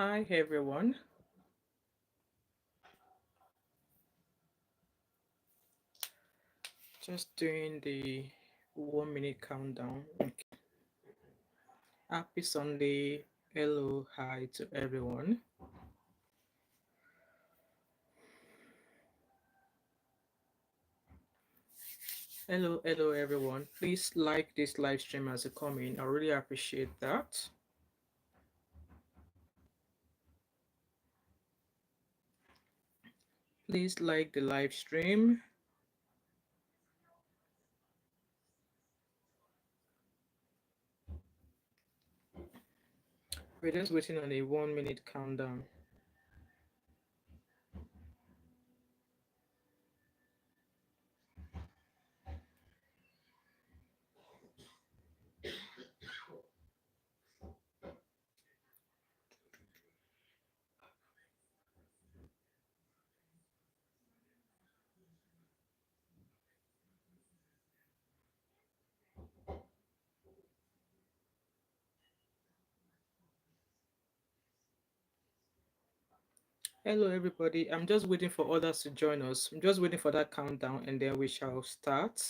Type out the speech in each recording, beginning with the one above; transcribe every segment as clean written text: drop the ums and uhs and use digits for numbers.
Hi everyone. Just doing the 1 minute countdown. Okay. Happy Sunday. Hello, hi to everyone. Hello everyone. Please like this live stream as you come in. I really appreciate that. Please like the live stream. We're just waiting on a 1 minute countdown. Hello everybody. I'm just waiting for others to join us. I'm just waiting for that countdown and then we shall start.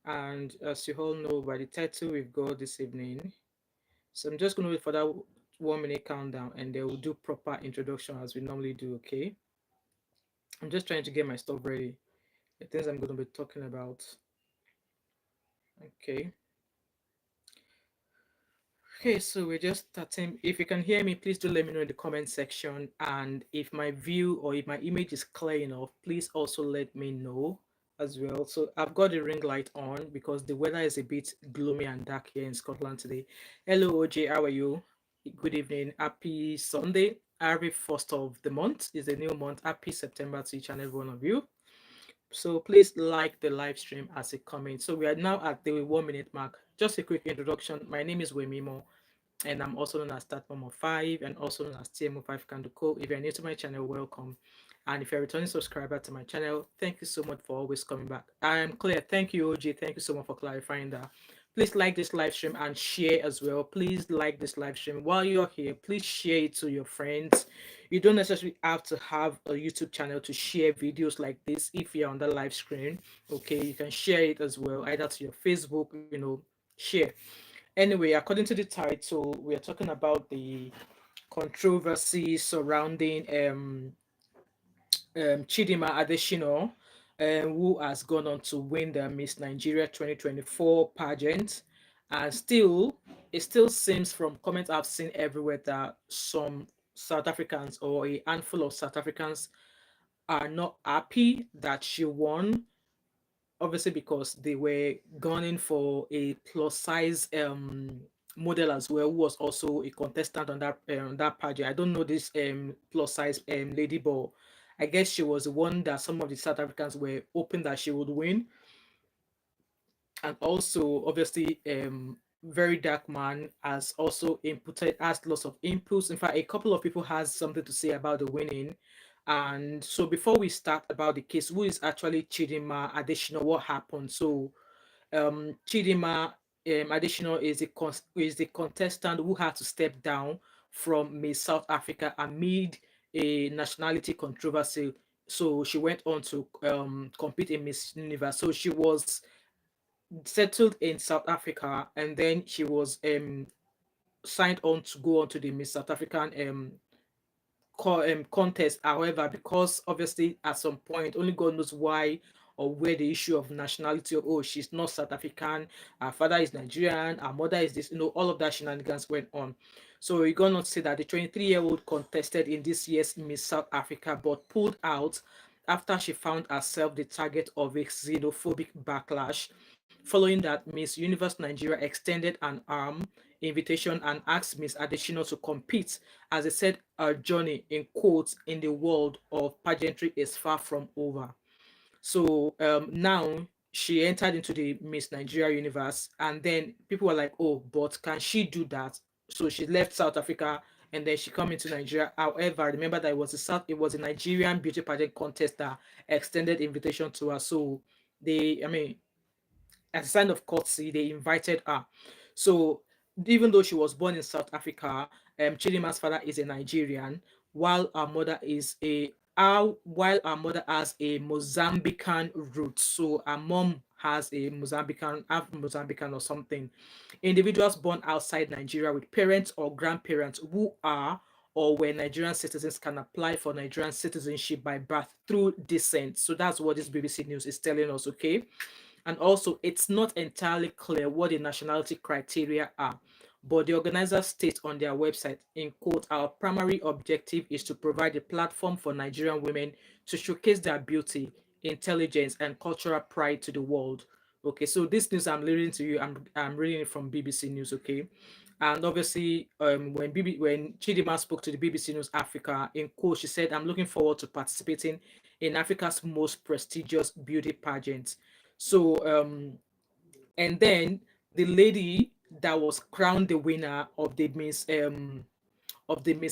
And as you all know by the title we've got this evening, so I'm just going to wait for that 1 minute countdown and then we'll do proper introduction as we normally do, okay? I'm just trying to get my stuff ready. The things I'm going to be talking about. Okay. Okay, so we're just starting. If you can hear me, please do let me know in the comment section. And if my view or if my image is clear enough, please also let me know as well. So I've got the ring light on because the weather is a bit gloomy and dark here in Scotland today. Hello, OJ, how are you? Good evening. Happy Sunday. Every first of the month is a new month. Happy September to each and every one of you. So please like the live stream as it comes. So we are now at the 1 minute mark. Just a quick introduction. My name is Wemimo and I'm also known as Thatmumof5 and also known as TMO5 Kanduko. If you're new to my channel, welcome. And if you're a returning subscriber to my channel, thank you so much for always coming back. I am clear. Thank you, OG. Thank you so much for clarifying that. Please like this live stream and share as well. Please like this live stream. While you're here, please share it to your friends. You don't necessarily have to have a YouTube channel to share videos like this if you're on the live screen. Okay, you can share it as well, either to your Facebook, share. Anyway, according to the title, we are talking about the controversy surrounding Chidimma Adetshina, who has gone on to win the Miss Nigeria 2024 pageant. And still, it still seems from comments I've seen everywhere that some South Africans or a handful of South Africans are not happy that she won, obviously because they were gunning for a plus size model as well, who was also a contestant on that pageant. I don't know this plus size lady, but I guess she was the one that some of the South Africans were hoping that she would win. And also obviously very dark man has also inputted, has lots of inputs. In fact, a couple of people has something to say about the winning. And so before we start about the case, who is actually Chidimma Adetshina, what happened? So Chidimma Adetshina is the contestant who had to step down from Miss South Africa amid a nationality controversy. So she went on to compete in Miss Universe. So she was settled in South Africa, and then she was signed on to go on to the Miss South African contest. However, because obviously at some point, only God knows why or where the issue of nationality, oh, she's not South African, her father is Nigerian, her mother is this, all of that shenanigans went on. So we're gonna say that the 23-year-old contested in this year's Miss South Africa, but pulled out after she found herself the target of a xenophobic backlash, following that Miss Universe Nigeria extended an arm invitation and asked Miss Adetshina to compete, as they said her journey in quotes in the world of pageantry is far from over. So now she entered into the Miss Nigeria universe, and then people were like, "Oh, but can she do that?" So she left South Africa and then she come into Nigeria. However, remember that it was a Nigerian beauty pageant contest that extended invitation to her. So as a sign of courtesy, they invited her. So even though she was born in South Africa, Chidimma's father is a Nigerian, while our mother is a while our mother has a Mozambican root. So our mom has a Mozambican or something. Individuals born outside Nigeria with parents or grandparents who are or were Nigerian citizens can apply for Nigerian citizenship by birth through descent. So that's what this BBC News is telling us, okay? And also, it's not entirely clear what the nationality criteria are, but the organizers state on their website, in quote, our primary objective is to provide a platform for Nigerian women to showcase their beauty, intelligence, and cultural pride to the world. Okay, so this news I'm reading to you, I'm reading it from BBC News, okay? And obviously, when Chidimma spoke to the BBC News Africa, in quote, she said, "I'm looking forward to participating in Africa's most prestigious beauty pageant." So, and then the lady that was crowned the winner of the Miss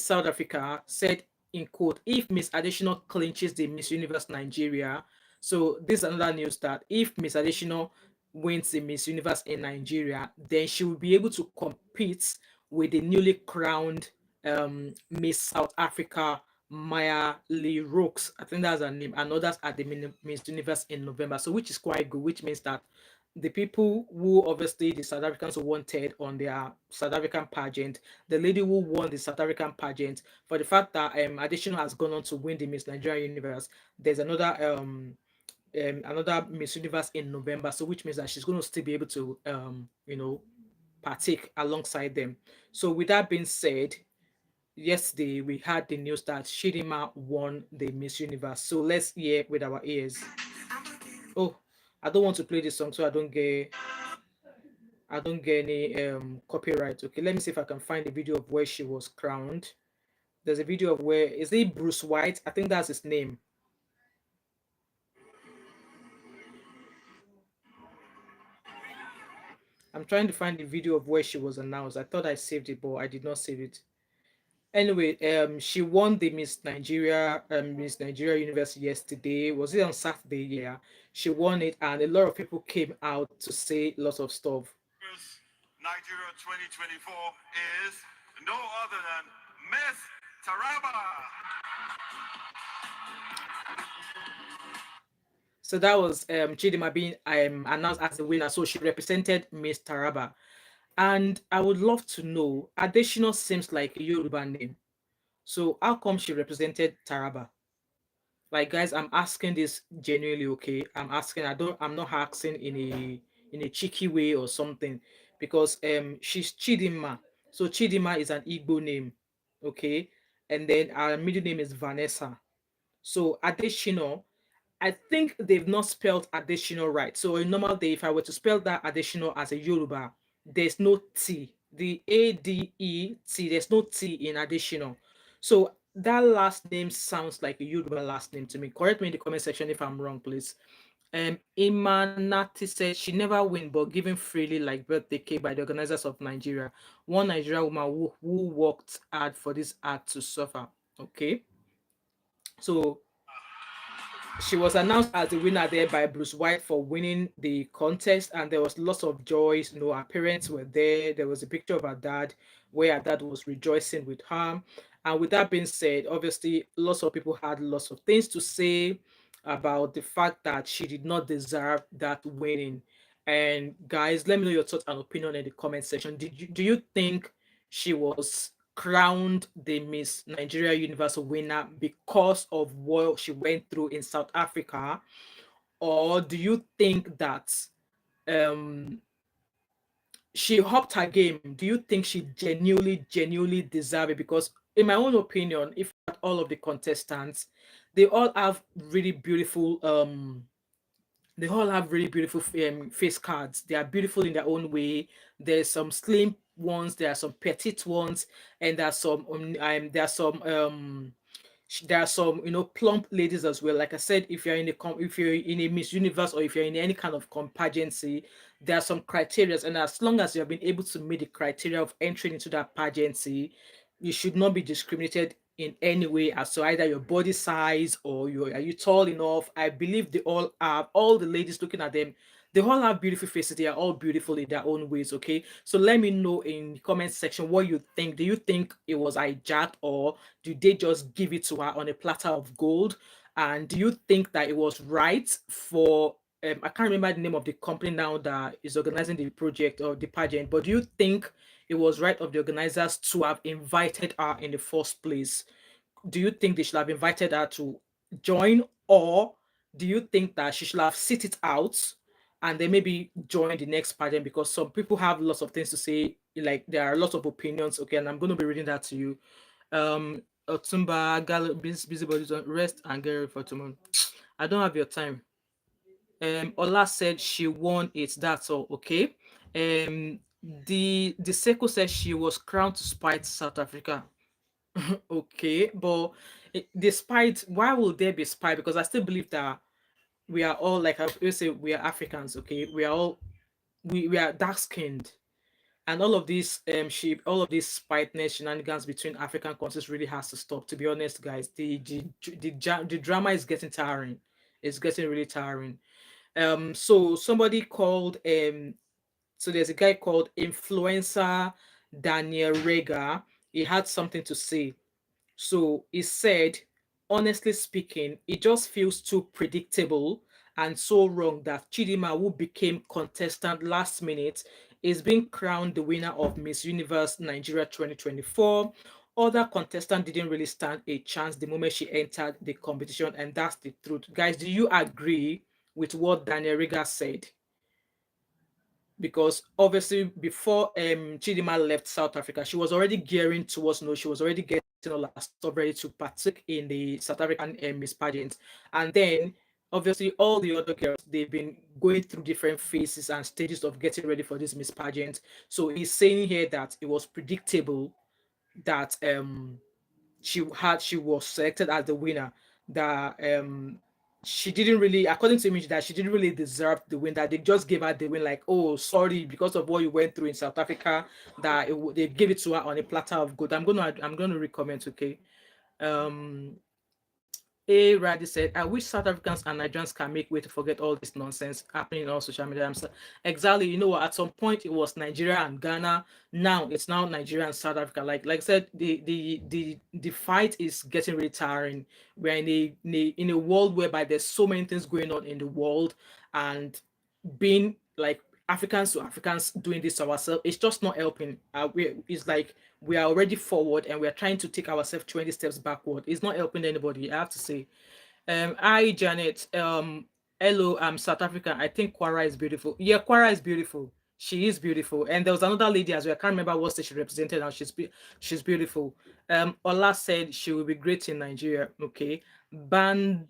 South Africa said, in quote, if Miss Additional clinches the Miss Universe Nigeria, so this is another news that if Miss Additional wins the Miss Universe in Nigeria, then she will be able to compete with the newly crowned Miss South Africa, Maya Lee Rooks. I think that's her name, and others at the Miss Universe in November. So which is quite good, which means that the people who obviously the South Africans wanted on their South African pageant, the lady who won the South African pageant, for the fact that Additional has gone on to win the Miss Nigeria Universe, there's another Miss Universe in November, so which means that she's going to still be able to partake alongside them. So with that being said, yesterday we had the news that Chidimma won the Miss Universe. So let's hear with our ears. Oh, I don't want to play this song so I don't get any copyright. Okay, let me see if I can find a video of where she was crowned. There's a video of where is it Bruce White? I think that's his name. I'm trying to find the video of where she was announced. I thought I saved it, but I did not save it. Anyway, she won the Miss Nigeria Universe yesterday. Was it on Saturday? Yeah, she won it, and a lot of people came out to say lots of stuff. Nigeria 2024 is no other than Miss Taraba. So that was Chidimma being announced as the winner. So she represented Miss Taraba. And I would love to know, Additional seems like a Yoruba name. So how come she represented Taraba? Like, guys, I'm asking this genuinely, okay? I'm asking, I'm not asking in a cheeky way or something, because she's Chidimma. So Chidimma is an Igbo name, okay? And then our middle name is Vanessa. So Additional, I think they've not spelled additional right. So a normal day, if I were to spell that additional as a Yoruba, there's no T. The ADET, there's no T in additional. So that last name sounds like a Yoruba last name to me. Correct me in the comment section if I'm wrong, please. Imanati said she never win, but given freely like birthday cake by the organizers of Nigeria. One Nigerian woman who worked hard for this art to suffer. Okay. So she was announced as the winner there by Bruce White for winning the contest, and there was lots of joys. Her parents were there. There was a picture of her dad where her dad was rejoicing with her. And with that being said, obviously, lots of people had lots of things to say about the fact that she did not deserve that winning. And guys, let me know your thoughts and opinion in the comment section. Do you think she was crowned the Miss Nigeria Universal winner because of what she went through in South Africa, or do you think that um she hopped her game? Do you think she genuinely deserved it? Because in my own opinion, if not all of the contestants, they all have really beautiful they all have really beautiful face cards. They are beautiful in their own way. There's some slim ones, there are some petite ones, and there are some plump ladies as well. Like I said, if you're in a Miss Universe, or if you're in any kind of pageancy, there are some criteria, and as long as you have been able to meet the criteria of entering into that pageancy, you should not be discriminated in any way as to either your body size or are you tall enough. I believe they all are, all the ladies looking at them, They all have beautiful faces. They are all beautiful in their own ways. Okay, so let me know in the comment section what you think. Do you think it was hijacked, or do they just give it to her on a platter of gold? And do you think that it was right for I can't remember the name of the company now that is organizing the project or the pageant, but do you think it was right of the organizers to have invited her in the first place? Do you think they should have invited her to join, or do you think that she should have sit it out and then maybe join the next pageant? Because some people have lots of things to say, like there are lots of opinions. Okay, and I'm going to be reading that to you. Otumba Gallo, busybodies on rest and get ready for tomorrow. I don't have your time. Ola said she won it. That's all. Okay. The Seiko said she was crowned to spite South Africa. Okay, but despite, why will there be spite? Because I still believe that we are all, like I always say, we are Africans. Okay, we are all, we are dark skinned, and all of this all of this spiteness shenanigans between African countries really has to stop. To be honest, guys, the drama is getting tiring. It's getting really tiring. So somebody called so there's a guy called influencer Daniel Rega. He had something to say. So he said, honestly speaking, it just feels too predictable and so wrong that Chidimma, who became contestant last minute, is being crowned the winner of Miss Universe Nigeria 2024. Other contestants didn't really stand a chance the moment she entered the competition, and that's the truth. Guys, do you agree with what Daniel Riga said? Because obviously before Chidimma left South Africa, she was already gearing towards, she was already getting all her stuff ready to partake in the South African Miss Pageant. And then obviously all the other girls, they've been going through different phases and stages of getting ready for this Miss Pageant. So he's saying here that it was predictable that she was selected as the winner, that she didn't really, according to me, that she didn't really deserve the win, that they just gave her the win, like, oh sorry, because of what you went through in South Africa, that they gave it to her on a platter of gold. I'm gonna recommend. Okay. um A Raddy said, I wish South Africans and Nigerians can make way to forget all this nonsense happening on social media. Exactly. You know what? At some point, it was Nigeria and Ghana. Now it's now Nigeria and South Africa. Like I said, the fight is getting really tiring. We're in a world whereby there's so many things going on in the world, and being like Africans to Africans doing this to ourselves, it's just not helping. It's like we are already forward and we are trying to take ourselves 20 steps backward. It's not helping anybody, I have to say. Hi Janet. Hello, I'm South African. I think Kwara is beautiful. Yeah, Kwara is beautiful. She is beautiful. And there was another lady as well. I can't remember what state she represented now. She's beautiful. Ola said she will be great in Nigeria. Okay. Band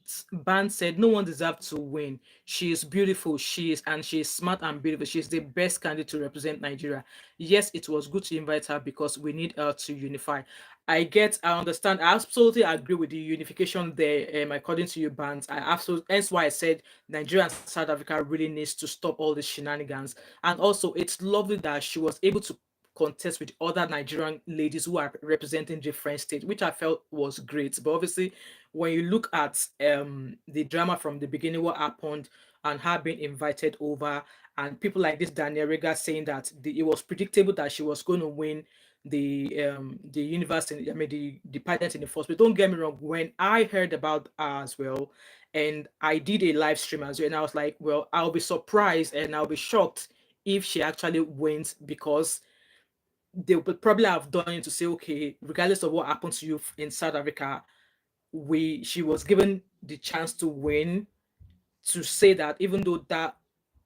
said no one deserves to win. She is beautiful. She is smart and beautiful. She's the best candidate to represent Nigeria. Yes, it was good to invite her because we need her to unify. I understand. I absolutely agree with the unification there. According to you, Bands, I absolutely. That's why I said Nigeria and South Africa really needs to stop all these shenanigans. And also, it's lovely that she was able to contest with other Nigerian ladies who are representing different states, which I felt was great. But obviously, when you look at the drama from the beginning, what happened, and her being invited over, and people like this Daniel Rega saying that it was predictable that she was going to win the university, I mean the pageant in the first place. Don't get me wrong, when I heard about her as well, and I did a live stream as well, and I was like, well, I'll be surprised and I'll be shocked if she actually wins, because they would probably have done it to say, okay, regardless of what happened to you in South Africa, we she was given the chance to win, to say that even though that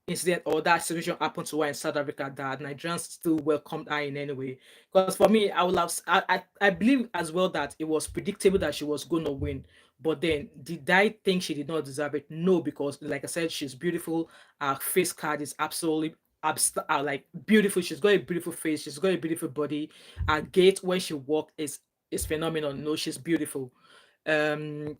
incident or that situation happened to her in South Africa, that Nigerians still welcomed her in any way. Because for me, I would have, I believe as well that it was predictable that she was going to win. But then, did I think she did not deserve it? No, because like I said, she's beautiful. Her face card is absolutely like beautiful. She's got a beautiful face. She's got a beautiful body. Her gait when she walked is phenomenal. No, she's beautiful. Um,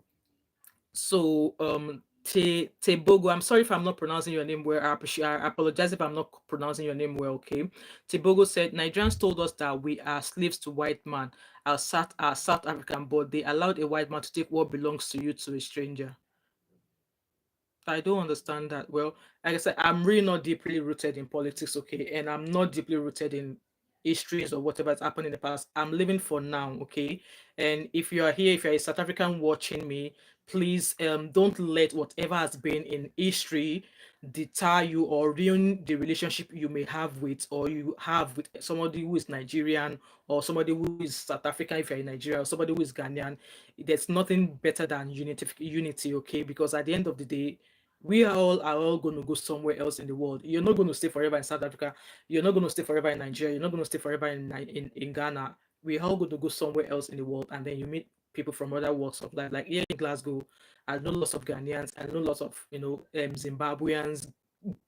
Tebogo, I'm sorry if I'm not pronouncing your name well. I apologize if I'm not pronouncing your name well. Okay. Tebogo said Nigerians told us that we are slaves to white man, South African, but they allowed a white man to take what belongs to you to a stranger. I don't understand that. Well, like I said, I'm really not deeply rooted in politics, okay, and I'm not deeply rooted in histories or whatever has happened in the past. I'm living for now, okay. And if you are here, if you're a South African watching me, please don't let whatever has been in history deter you or ruin the relationship you may have with or you have with somebody who is Nigerian or somebody who is South African if you're in Nigeria or somebody who is Ghanaian. There's nothing better than unity, okay? Because at the end of the day, we are all going to go somewhere else in the world. You're not going to stay forever in South Africa. You're not going to stay forever in Nigeria. You're not going to stay forever in Ghana. We're all going to go somewhere else in the world, and then you meet people from other walks of life. Like here in Glasgow, I know lots of Ghanaians. I know lots of Zimbabweans,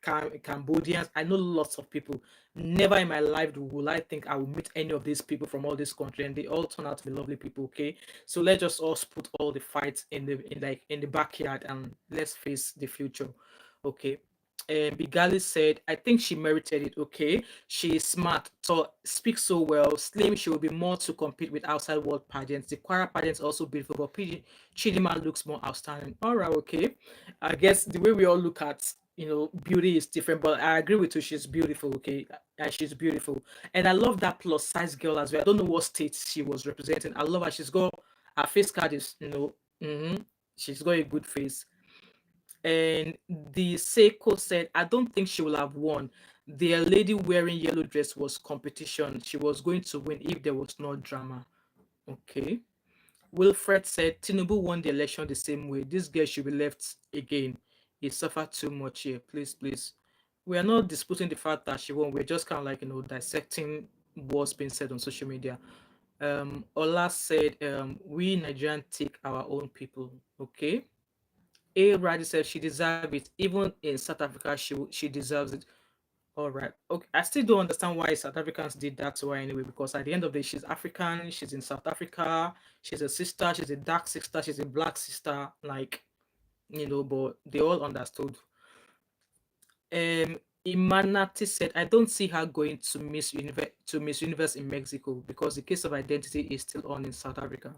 Cambodians. I know lots of people. Never in my life will I think I will meet any of these people from all this country, and they all turn out to be lovely people. Okay, so let's just all put all the fights in the backyard and let's face the future. Okay. Bigali said, I think she merited it. Okay. She is smart, so speaks so well. Slim, she will be more to compete with outside world pageants. The Quara pageants also beautiful, but Chidimma looks more outstanding. All right, okay. I guess the way we all look at beauty is different, but I agree with you. She's beautiful, okay, and she's beautiful, and I love that plus size girl as well. I don't know what state she was representing. I love her. She's got her face card is she's got a good face. And the Seiko said, I don't think she will have won. The lady wearing yellow dress was competition. She was going to win if there was no drama. Okay. Wilfred said Tinubu won the election the same way. This girl should be left again. He suffered too much here. Please, please. We are not disputing the fact that she won. We're just kind of like dissecting what's being said on social media. Ola said, we Nigerians take our own people. Okay. A Radi said she deserves it. Even in South Africa, she deserves it. All right. Okay. I still don't understand why South Africans did that to her anyway, because at the end of the day, she's African, she's in South Africa, she's a sister, she's a dark sister, she's a black sister, like, but they all understood. Imanati said, I don't see her going Miss Universe in Mexico because the case of identity is still on in South Africa.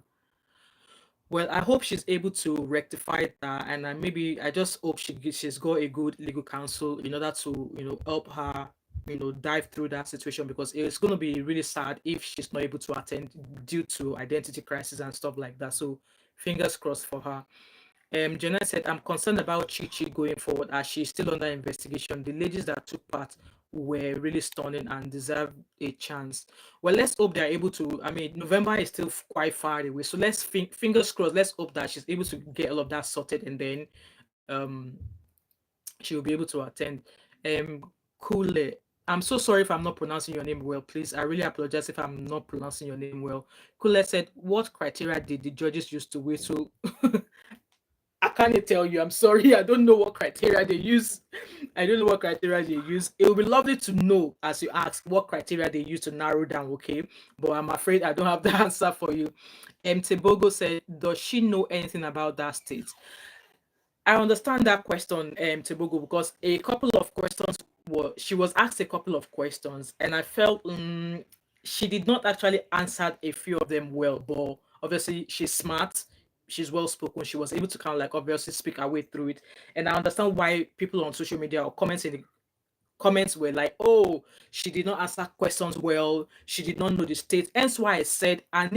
Well, I hope she's able to rectify that, and maybe I just hope she's got a good legal counsel in order to help her dive through that situation, because it's going to be really sad if she's not able to attend due to identity crisis and stuff like that. So fingers crossed for her. Jenna said, I'm concerned about Chi going forward as she's still under investigation. The ladies that took part were really stunning and deserve a chance. Well, let's hope they're able to. I mean, November is still quite far away. So let's fingers crossed. Let's hope that she's able to get all of that sorted, and then she will be able to attend. Kule. I'm so sorry if I'm not pronouncing your name well. Please, I really apologize if I'm not pronouncing your name well. Kule said, what criteria did the judges use to whistle? I can't tell you. I'm sorry. I don't know what criteria they use. I don't know what criteria they use. It would be lovely to know as you ask what criteria they use to narrow down, okay? But I'm afraid I don't have the answer for you. Tebogo said, does she know anything about that state? I understand that question, Tebogo, because a couple of questions she was asked a couple of questions, and I felt she did not actually answer a few of them well. But obviously, she's smart, she's well spoken. She was able to kind of like obviously speak her way through it, and I understand why people on social media or comments in the comments were like, "Oh, she did not answer questions well. She did not know the state." Hence why I said her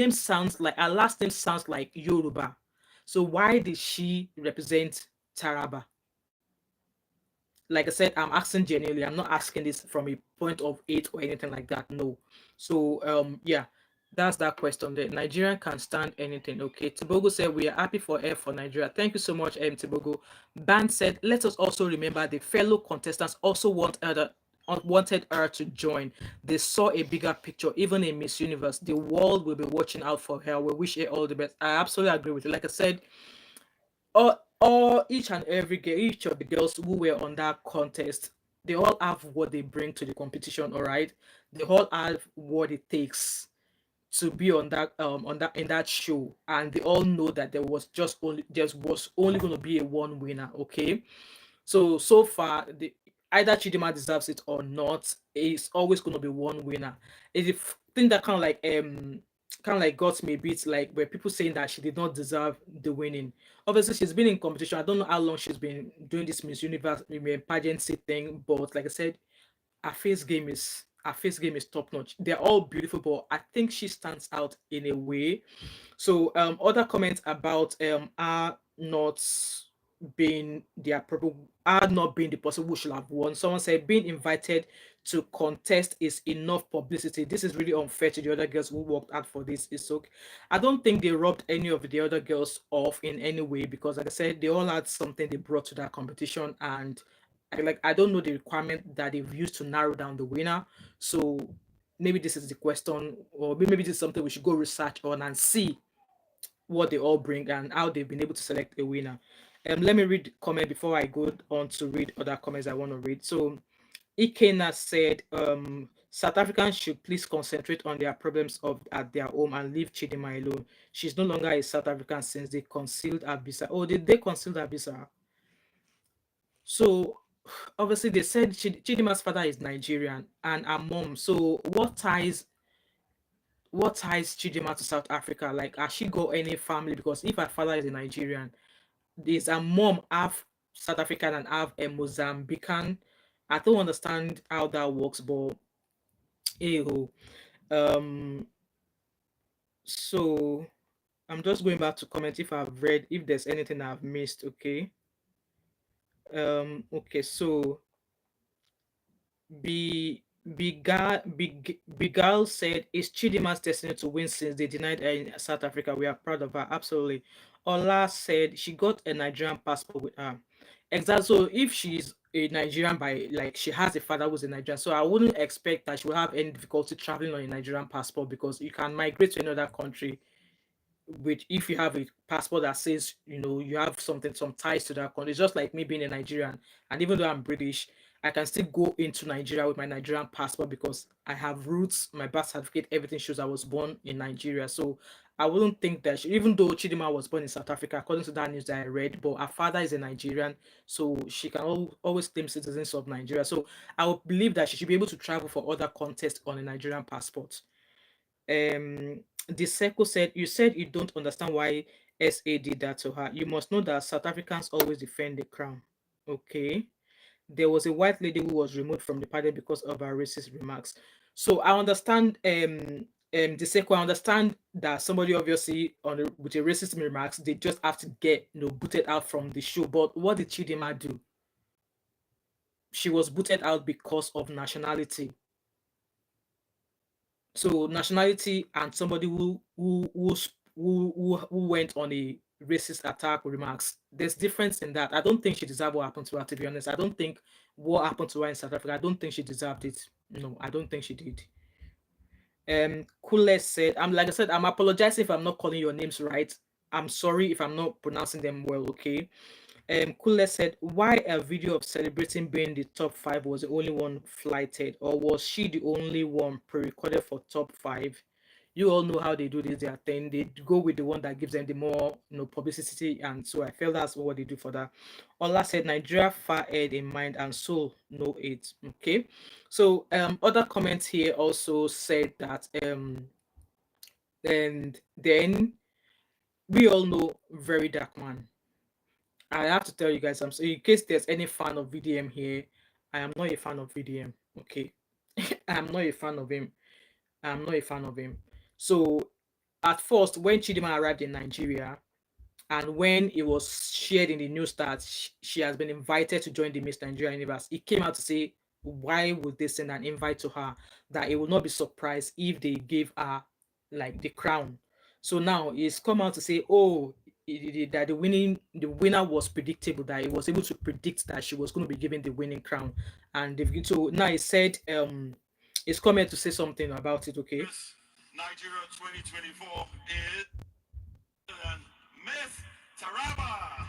last name sounds like Yoruba. So why did she represent Taraba? Like I said, I'm asking genuinely. I'm not asking this from a point of hate or anything like that. No. So yeah, that's that question there. Nigerian can stand anything. Okay. Tobago said we are happy for her for Nigeria. Thank you so much, Tobago. Ban said, let us also remember the fellow contestants also wanted her to join. They saw a bigger picture, even in Miss Universe. The world will be watching out for her. We wish her all the best. I absolutely agree with you. Like I said, each and every girl, each of the girls who were on that contest, they all have what they bring to the competition. All right, they all have what it takes to be on that in that show, and they all know that there was only going to be a one winner. Okay, so far either Chidima deserves it or not, it's always going to be one winner. It's the thing that kind of like kind of like got me a bit, like where people saying that she did not deserve the winning. Obviously, she's been in competition. I don't know how long she's been doing this Miss Universe pageancy thing, but like I said, her face game is top notch. They're all beautiful, but I think she stands out in a way. So other comments about are not being the appropriate are not being the person who should have won. Someone said being invited to contest is enough publicity. This is really unfair to the other girls who worked hard for this. It's okay. I don't think they robbed any of the other girls off in any way, because like I said, they all had something they brought to that competition, and I don't know the requirement that they've used to narrow down the winner. So maybe this is the question, or maybe this is something we should go research on and see what they all bring and how they've been able to select a winner. Let me read the comment before I go on to read other comments I want to read. So Ikena said, South Africans should please concentrate on their problems of at their home and leave Chidimma alone. She's no longer a South African since they concealed her visa. Oh, did they conceal her visa? So obviously they said Chidimma's father is Nigerian and her mom. So what ties Chidimma to South Africa? Like, has she got any family? Because if her father is a Nigerian, is her mom half South African and half a Mozambican? I don't understand how that works, but hey ho. Um, so I'm just going back to comment if I've read, if there's anything I've missed. Okay. Okay. So Bigal said, "It's Chidima's destiny to win since they denied her in South Africa. We are proud of her." Absolutely. Ola said she got a Nigerian passport with her. Exactly. So if she's a Nigerian, by like she has a father who's a Nigerian, so I wouldn't expect that she will have any difficulty traveling on a Nigerian passport, because you can migrate to another country which, if you have a passport that says you have some ties to that country. It's just like me being a Nigerian, and even though I'm British, I can still go into Nigeria with my Nigerian passport because I have roots. My birth certificate, everything shows I was born in Nigeria. So I wouldn't think that even though Chidima was born in South Africa, according to that news that I read, but her father is a Nigerian, so she can always claim citizens of Nigeria. So I would believe that she should be able to travel for other contests on a Nigerian passport. The circle said, "You said you don't understand why SA did that to her. You must know that South Africans always defend the crown." Okay. There was a white lady who was removed from the party because of her racist remarks. So I understand the circle. I understand that somebody obviously with a racist remarks, they just have to get booted out from the show. But what did Chidima do? She was booted out because of nationality. So nationality and somebody who went on a racist attack remarks. There's difference in that. I don't think she deserved what happened to her. To be honest, I don't think what happened to her in South Africa. I don't think she deserved it. No, I don't think she did. Kule said, "I'm like I said, I'm apologizing if I'm not calling your names right. I'm sorry if I'm not pronouncing them well. Okay." Kule said, "Why a video of celebrating being the top five was the only one flighted, or was she the only one pre-recorded for top five?" You all know how they do this, their thing. They go with the one that gives them the more publicity, and so I feel that's what they do for that. Ola said, "Nigeria far ahead in mind and soul no it." Okay, so other comments here also said that and then we all know Very Dark Man. I have to tell you guys, so in case there's any fan of VDM here, I am not a fan of VDM. Okay, I'm not a fan of him. I'm not a fan of him. So at first, when Chidima arrived in Nigeria, and when it was shared in the news that she has been invited to join the Miss Nigeria Universe, it came out to say, why would they send an invite to her? That it would not be surprised if they gave her like the crown. So now it's come out to say, oh, that the winner was predictable, that it was able to predict that she was going to be given the winning crown. And so now it said, it's coming to say something about it. Okay. Nigeria 2024 is Miss Taraba.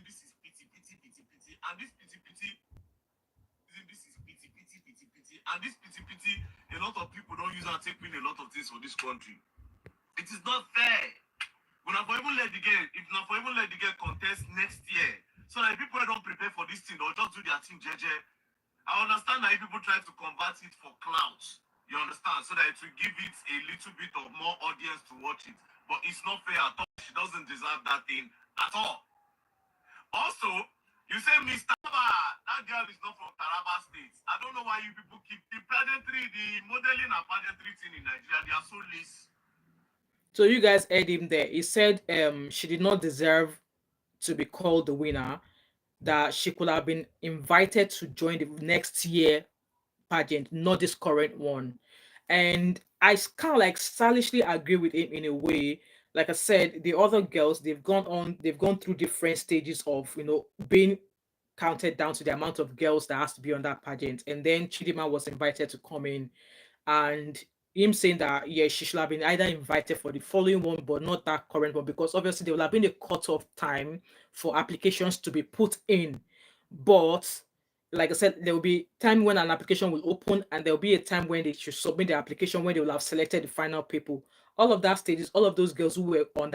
This is pity, pity, pity, pity, and this pity, pity. This is pity, pity, pity, pity, and this pity, pity. A lot of people don't use and take win a lot of things for this country. It is not fair. When I for even let the girl, if not for even let the girl contest next year, so that people don't prepare for this thing, they'll just do their thing, JJ. I understand that if people try to convert it for clout, you understand, so that it will give it a little bit of more audience to watch it. But it's not fair at all. She doesn't deserve that thing at all. Also, you say Miss Taraba, that girl is not from Taraba State. I don't know why you people keep the pageantry, the modeling and pageantry thing in Nigeria. They are so lazy. So you guys heard him there. He said she did not deserve to be called the winner, that she could have been invited to join the next year pageant, not this current one. And I kind of like stylishly agree with him in a way. Like I said, the other girls, they've gone through different stages of, being counted down to the amount of girls that has to be on that pageant. And then Chidimma was invited to come in, and him saying that yeah, she should have been either invited for the following one but not that current one, because obviously there will have been a cut-off time for applications to be put in. But like I said, there will be time when an application will open, and there will be a time when they should submit the application, when they will have selected the final people. All of that stages, all of those girls who were on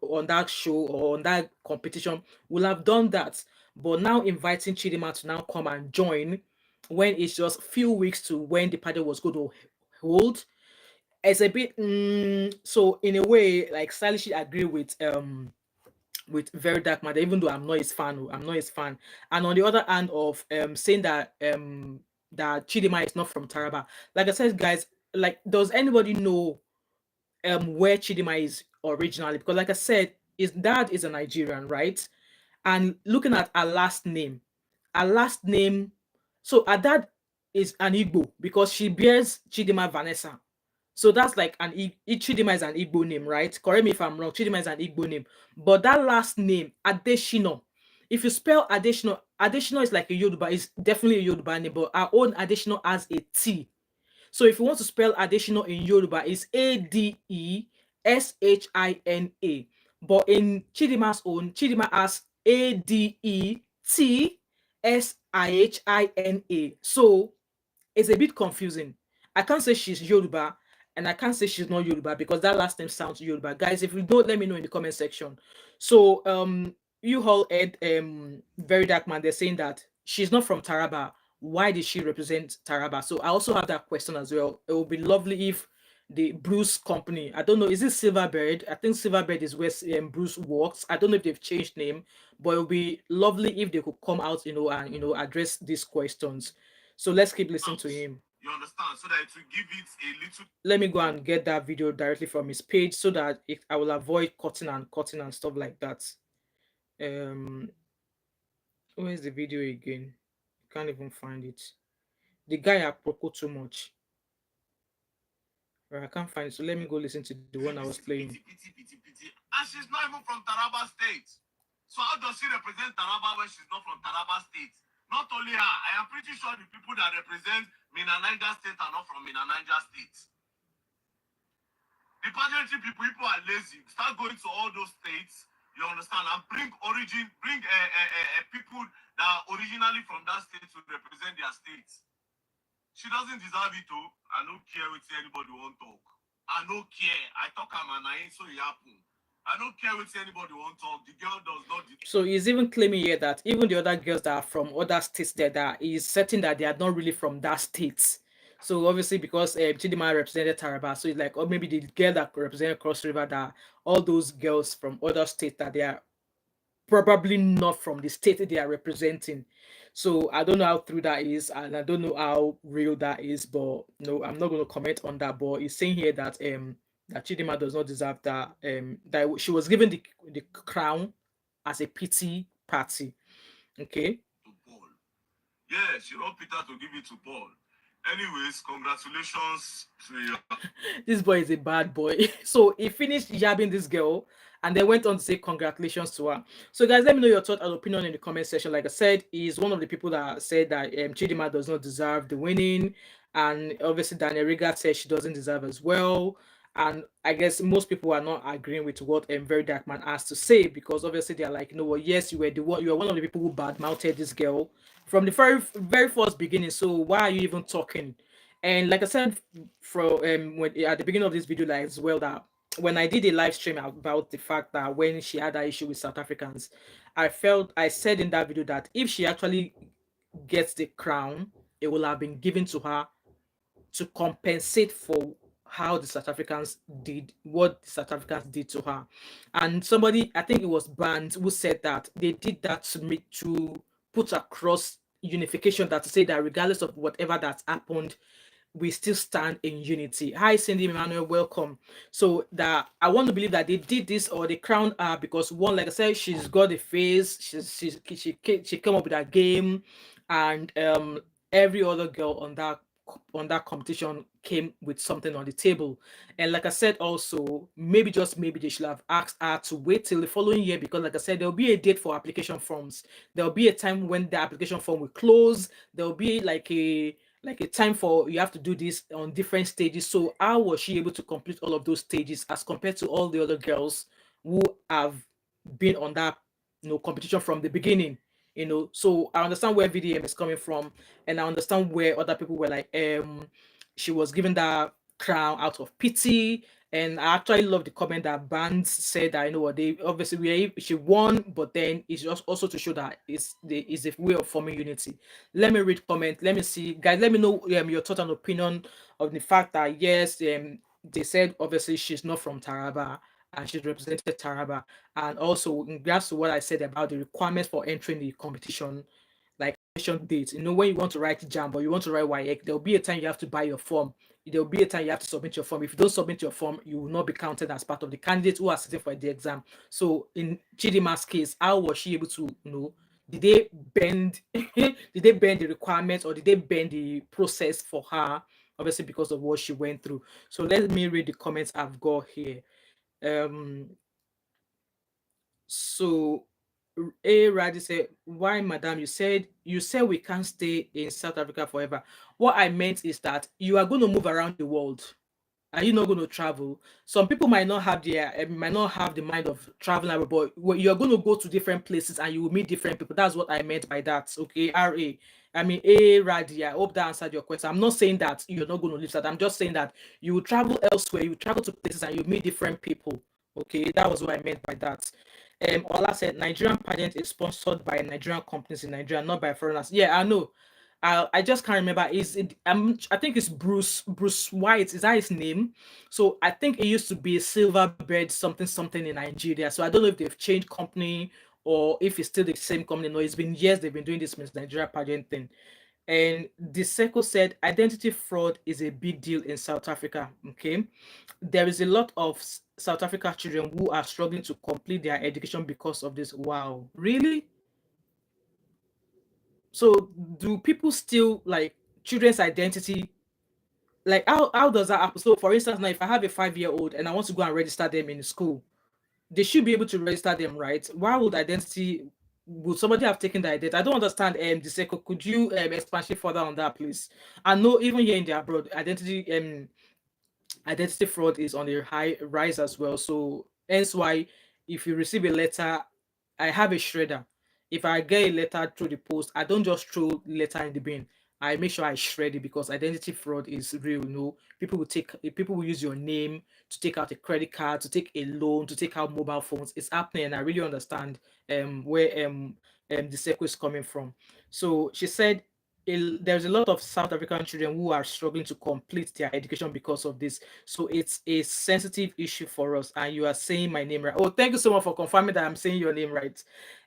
on that show or on that competition will have done that. But now inviting Chidima to now come and join when it's just few weeks to when the party was going to hold, it's a bit so in a way, like stylishly agree with Very Dark Matter, even though I'm not his fan. I'm not his fan. And on the other hand of saying that Chidima is not from Taraba. Like I said, guys, like does anybody know where Chidima is originally? Because like I said, his dad is a Nigerian, right? And looking at her last name, so her dad is an Igbo because she bears Chidima Vanessa. So that's like Chidima is an Igbo name, right? Correct me if I'm wrong. Chidima is an Igbo name. But that last name, Adetshina, if you spell Adetshina, Adetshina is like a Yoruba, it's definitely a Yoruba name, but our own Adetshina has a T. So if you want to spell Adeshina in Yoruba, it's Adeshina. But in Chidima's own, Chidima has Adetshina. So it's a bit confusing. I can't say she's Yoruba and I can't say she's not Yoruba because that last name sounds Yoruba. Guys, if you don't, let me know in the comment section. So you all heard Very Dark Man, they're saying that she's not from Taraba. Why did she represent Taraba? So I also have that question as well. It would be lovely if the Bruce company, I don't know, is it Silverbird? I think Silverbird is where Bruce works. I don't know if they've changed name, but it would be lovely if they could come out, and address these questions. So let's keep listening to him. You understand? So that it will give it a little. Let me go and get that video directly from his page so that I will avoid cutting and stuff like that. Where's the video again? Can't even find it. The guy apropos too much. Right, I can't find it. So let me go listen to the one I was playing. And she's not even from Taraba State. So how does she represent Taraba when she's not from Taraba State? Not only her, I am pretty sure the people that represent Mina Niger State are not from Mina Niger State. The pageantry people are lazy. Start going to all those states, you understand, and bring people that are originally from that state to represent their states. She doesn't deserve it, too. I don't care what anybody won't talk. I don't care. I talk and I ain't so happen. I don't care what anybody won't talk. The girl does not. So he's even claiming here that even the other girls that are from other states that he's certain that they are not really from that state. So obviously because Chidima represented Taraba, so it's like, or maybe the girl that represented Cross River, that all those girls from other states that they are probably not from the state they are representing. So I don't know how true that is, and I don't know how real that is, but no, I'm not going to comment on that. But he's saying here that Chidima does not deserve that she was given the crown as a pity party. Okay. To Paul. Yeah, she wrote Peter to give it to Paul. Anyways, congratulations to you. This boy is a bad boy. So he finished jabbing this girl and then went on to say congratulations to her. So guys, let me know your thought and opinion in the comment section. Like I said, he's one of the people that said that Chidima does not deserve the winning, and obviously Daniel Riga said she doesn't deserve as well. And I guess most people are not agreeing with what Very Dark Man has to say, because obviously they're like, you know what, yes, you are one of the people who badmouthed this girl from the very first beginning. So why are you even talking? And like I said, from at the beginning of this video, like as well, that when I did a live stream about the fact that when she had that issue with South Africans, I said in that video that if she actually gets the crown it will have been given to her to compensate for how the South Africans did what the South Africans did to her. And somebody, I think it was Band, who said that they did that to make to put across unification, that to say that regardless of whatever that's happened, we still stand in unity. Hi, Cindy Emmanuel, welcome. So that I want to believe that they did this or they crowned her because one, like I said, she's got a face. She came up with a game, and every other girl on that competition came with something on the table. And like I said, also maybe just maybe they should have asked her to wait till the following year, because like I said, there'll be a date for application forms. There'll be a time when the application form will close. There'll be like a time for you have to do this on different stages. So how was she able to complete all of those stages as compared to all the other girls who have been on that competition from the beginning? So I understand where VDM is coming from, and I understand where other people were like, she was given that crown out of pity. And I actually love the comment that Bands said that, what, they obviously she won, but then it's just also to show that it's a way of forming unity. Let me read comment. Let me see, guys. Let me know your thought and opinion of the fact that yes, they said obviously she's not from Taraba and she's represented Taraba, and also in regards to what I said about the requirements for entering the competition, like date. When you want to write JAMB or you want to write WAEC, there'll be a time you have to buy your form. There'll be a time you have to submit your form. If you don't submit your form, you will not be counted as part of the candidates who are sitting for the exam. So in Chidimma's case, how was she able to, did they bend did they bend the requirements, or did they bend the process for her, obviously because of what she went through? So let me read the comments I've got here. So A Radi said, why, madam, you said we can't stay in South Africa forever. What I meant is that you are going to move around the world. Are you not going to travel? Some people might not have the mind of traveling, but you're going to go to different places and you will meet different people. That's what I meant by that. Okay, RA. I mean, A Radi, I hope that answered your question. I'm not saying that you're not going to live that. I'm just saying that you will travel elsewhere, you travel to places and you meet different people. Okay, that was what I meant by that. Ola said Nigerian pageant is sponsored by Nigerian companies in Nigeria, not by foreigners. Yeah, I know. I just can't remember. I think it's Bruce White. Is that his name? So I think it used to be Silverbird something something in Nigeria. So I don't know if they've changed company or if it's still the same company. No, it's been years they've been doing this Miss Nigeria pageant thing. And Diseko said identity fraud is a big deal in South Africa. Okay, there is a lot of South African children who are struggling to complete their education because of this. Wow, really? So do people still like children's identity? Like how does that happen? So for instance, now if I have a 5-year-old and I want to go and register them in school, they should be able to register them, right? Why would identity? Would somebody have taken the identity? I don't understand. Diseko, could you expand further on that, please? I know even here in the abroad, identity fraud is on the high rise as well. So hence why if you receive a letter, I have a shredder. If I get a letter through the post, I don't just throw letter in the bin. I make sure I shred it because identity fraud is real. People will use your name to take out a credit card, to take a loan, to take out mobile phones. It's happening, and I really understand where the circle is coming from. So she said there's a lot of South African children who are struggling to complete their education because of this. So it's a sensitive issue for us. And you are saying my name right. Oh, thank you so much for confirming that I'm saying your name right.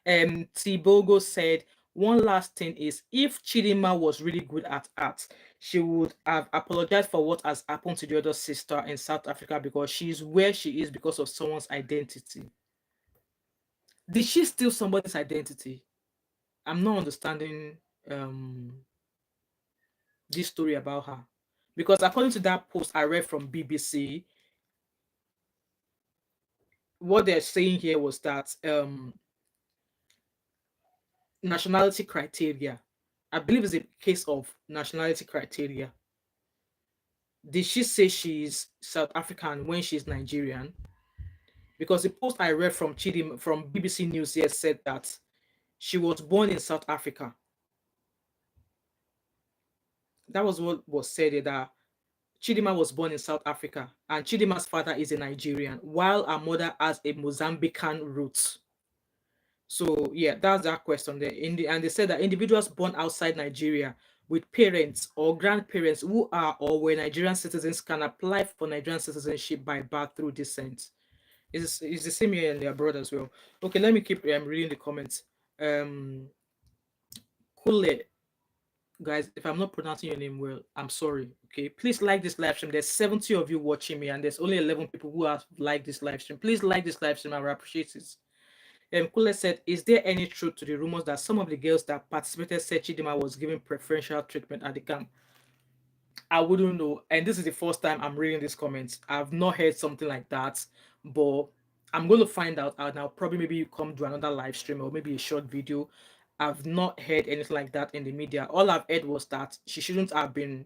Tibogo said, one last thing is if Chidimma was really good at art, she would have apologized for what has happened to the other sister in South Africa because she's where she is because of someone's identity. Did she steal somebody's identity? I'm not understanding this story about her, because according to that post I read from BBC, what they're saying here was that nationality criteria, I believe it's a case of nationality criteria. Did she say she's South African when she's Nigerian? Because the post I read from Chidim from BBC News here said that she was born in South Africa. That was what was said here, that Chidimma was born in South Africa and Chidimma's father is a Nigerian while her mother has a Mozambican roots. So yeah, that's that question there. And they said that individuals born outside Nigeria with parents or grandparents who are or were Nigerian citizens can apply for Nigerian citizenship by birth through descent. It's the same here and abroad as well. Okay, let me keep reading the comments. Um, Kule, guys, if I'm not pronouncing your name well, I'm sorry. Okay, please like this live stream. There's 70 of you watching me, and there's only 11 people who have liked this live stream. Please like this live stream. I will appreciate it. Kule said, "Is there any truth to the rumors that some of the girls that participated said Chidimma was given preferential treatment at the camp?" I wouldn't know. And this is the first time I'm reading these comments. I've not heard something like that, but I'm going to find out. And I'll probably maybe come to another live stream or maybe a short video. I've not heard anything like that in the media. All I've heard was that she shouldn't have been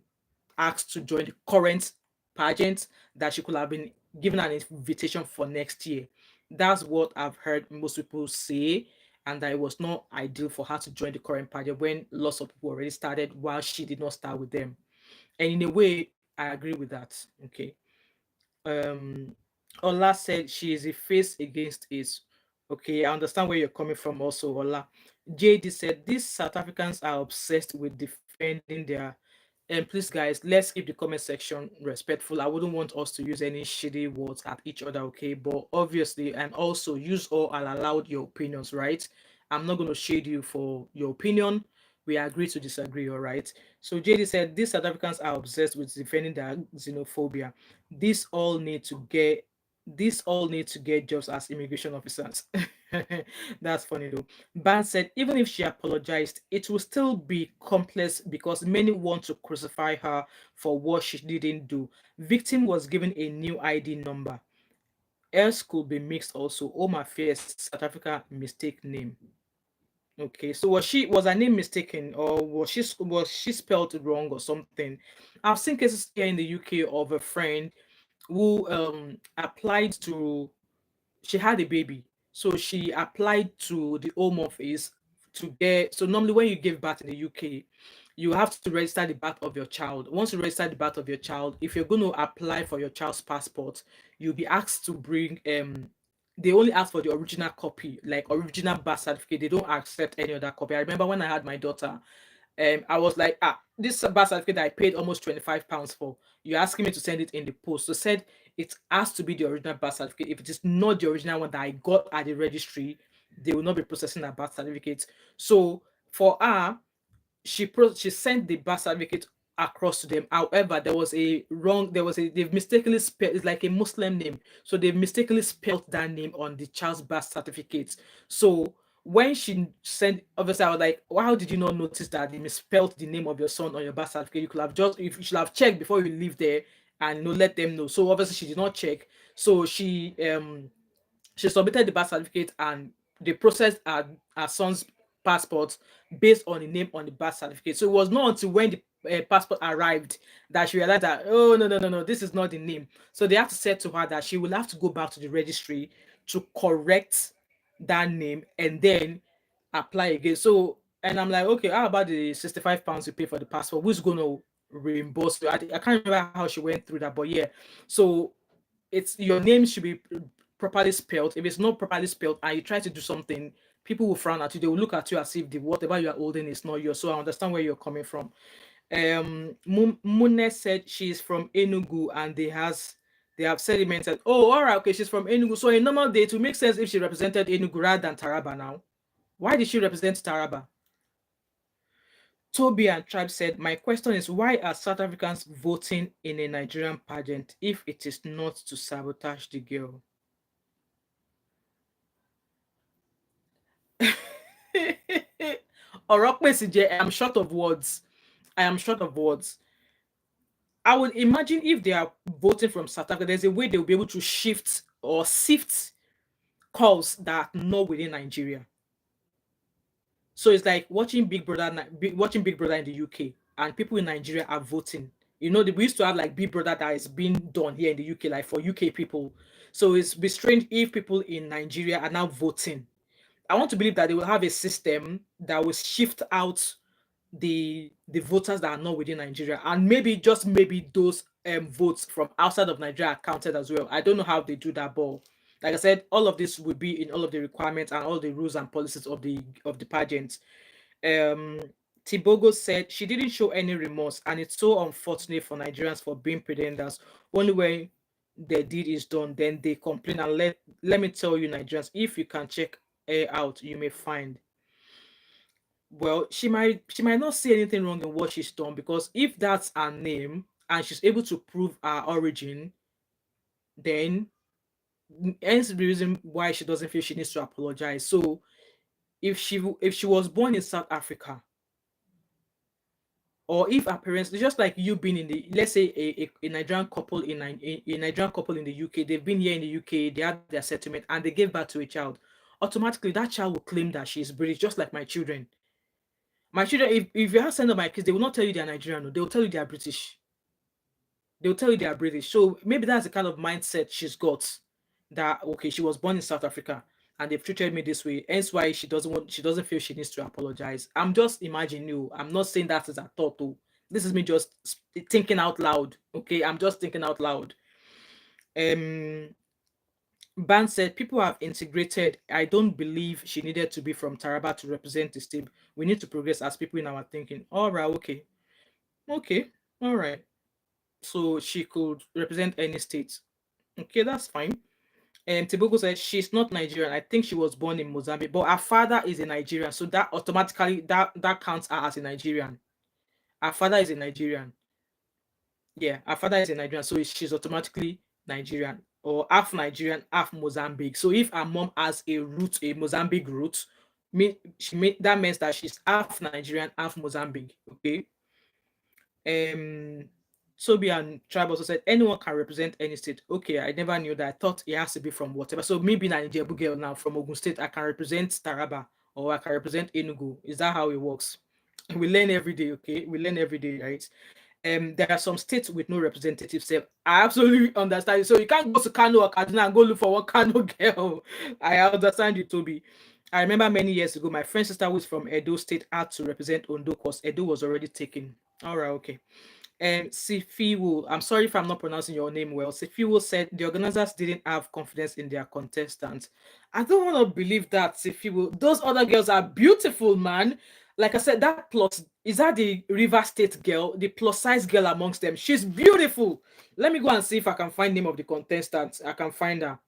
asked to join the current pageant, that she could have been given an invitation for next year. That's what I've heard most people say, and that it was not ideal for her to join the current pageant when lots of people already started while she did not start with them. And in a way, I agree with that. Okay. Um Ola said she is a face against it. Okay, I understand where you're coming from also, Ola. JD said these South Africans are obsessed with defending their, and please guys, let's keep the comment section respectful. I wouldn't want us to use any shitty words at each other, okay? But obviously, and also use all and allowed your opinions, right? I'm not going to shade you for your opinion. We agree to disagree, all right? So JD said these South Africans are obsessed with defending their xenophobia. These all need to get these all need to get jobs as immigration officers. That's funny though. Ban said even if she apologized, it will still be complex because many want to crucify her for what she didn't do. Victim was given a new ID number. Else could be mixed also. Oma fears South Africa mistake name. Okay, so was her name mistaken, or was she spelled wrong or something? I've seen cases here in the UK of a friend who applied to, she had a baby, so she applied to the Home Office to get. So normally when you give birth in the UK, you have to register the birth of your child. Once you register the birth of your child, if you're going to apply for your child's passport, you'll be asked to bring they only ask for the original copy, like original birth certificate. They don't accept any other copy. I remember when I had my daughter, I was like, this birth certificate that I paid almost £25 for, you're asking me to send it in the post. So said it has to be the original birth certificate. If it is not the original one that I got at the registry, they will not be processing a birth certificate. So for her, she sent the birth certificate across to them. However, they've mistakenly spelled, it's like a Muslim name. So they've mistakenly spelled that name on the child's birth certificate. So when she sent, obviously I was like, well, how did you not notice that they misspelled the name of your son on your birth certificate? You could have just, if you should have checked before you leave there and let them know. So obviously she did not check. So she submitted the birth certificate and they processed her son's passport based on the name on the birth certificate. So it was not until when the passport arrived that she realized that, oh, no, no, no, no, this is not the name. So they have to say to her that she will have to go back to the registry to correct that name and then apply again. So, and I'm like, okay, how about the £65 you pay for the passport? Who's going to reimburse you? I can't remember how she went through that, but yeah. So it's your name should be properly spelled. If it's not properly spelled and you try to do something, people will frown at you. They will look at you as if the whatever you are holding is not yours. So I understand where you're coming from. Mune said she's from Enugu and they have sedimented. Oh, all right, okay, she's from Enugu. So a normal day, it would make sense if she represented Enugu rather than Taraba now. Why did she represent Taraba? Toby and Tribe said, my question is why are South Africans voting in a Nigerian pageant if it is not to sabotage the girl? I am short of words. I am short of words. I would imagine if they are voting from South Africa, there's a way they'll be able to shift or sift calls that are not within Nigeria. So it's like watching watching Big Brother in the UK, and people in Nigeria are voting. You know, we used to have like Big Brother that is being done here in the UK, like for UK people. So it's be strange if people in Nigeria are now voting. I want to believe that they will have a system that will shift out the voters that are not within Nigeria, and maybe just maybe those votes from outside of Nigeria are counted as well. I don't know how they do that, but like I said, all of this will be in all of the requirements and all the rules and policies of the pageant. Um, Tibogo said she didn't show any remorse, and it's so unfortunate for Nigerians for being pretenders. Only when the deed is done, then they complain. And let me tell you, Nigerians, if you can check her out, you may find, well, she might not see anything wrong in what she's done, because if that's her name and she's able to prove her origin, then hence the reason why she doesn't feel she needs to apologize. So if she was born in South Africa, or if her parents, just like you being in the, let's say a Nigerian couple a Nigerian couple in the UK, they've been here in the UK, they had their settlement and they gave birth to a child, automatically that child will claim that she's British, just like my children. My children, if you have sent up my kids, they will not tell you they're Nigerian, no, they will tell you they are British. They'll tell you they are British. So maybe that's the kind of mindset she's got, that okay, she was born in South Africa and they've treated me this way. Hence why she doesn't feel she needs to apologize. I'm just imagining you. I'm not saying that as a thought though. This is me just thinking out loud. Okay, I'm just thinking out loud. Um Ban said people have integrated. I don't believe she needed to be from Taraba to represent the state. We need to progress as people in our thinking. All right, okay. Okay, all right. So she could represent any state. Okay, that's fine. And Tibogo said she's not Nigerian. I think she was born in Mozambique, but her father is a Nigerian, so that automatically that counts her as a Nigerian. Her father is a Nigerian. Yeah, her father is a Nigerian, so she's automatically Nigerian, or half Nigerian, half Mozambique. So if her mom has a Mozambique root, that means that she's half Nigerian, half Mozambique. Okay. Um Toby and Tribe also said anyone can represent any state. Okay, I never knew that. I thought it has to be from whatever. So me being an Ijebu girl now from Ogun State, I can represent Taraba or I can represent Enugu. Is that how it works? We learn every day, okay? We learn every day, right? There are some states with no representative. Self. I absolutely understand. So you can't go to Kano or Kaduna and go look for one Kano girl. I understand you, Toby. I remember many years ago, my friend's sister who is from Edo State had to represent Ondo because Edo was already taken. All right, okay. Sifiwu, I'm sorry if I'm not pronouncing your name well. Sifiwu said the organizers didn't have confidence in their contestants. I don't want to believe that, Sifiwu. Those other girls are beautiful, man. Like I said, that plus, is that the River State girl, the plus size girl amongst them? She's beautiful. Let me go and see if I can find name of the contestant. I can find her.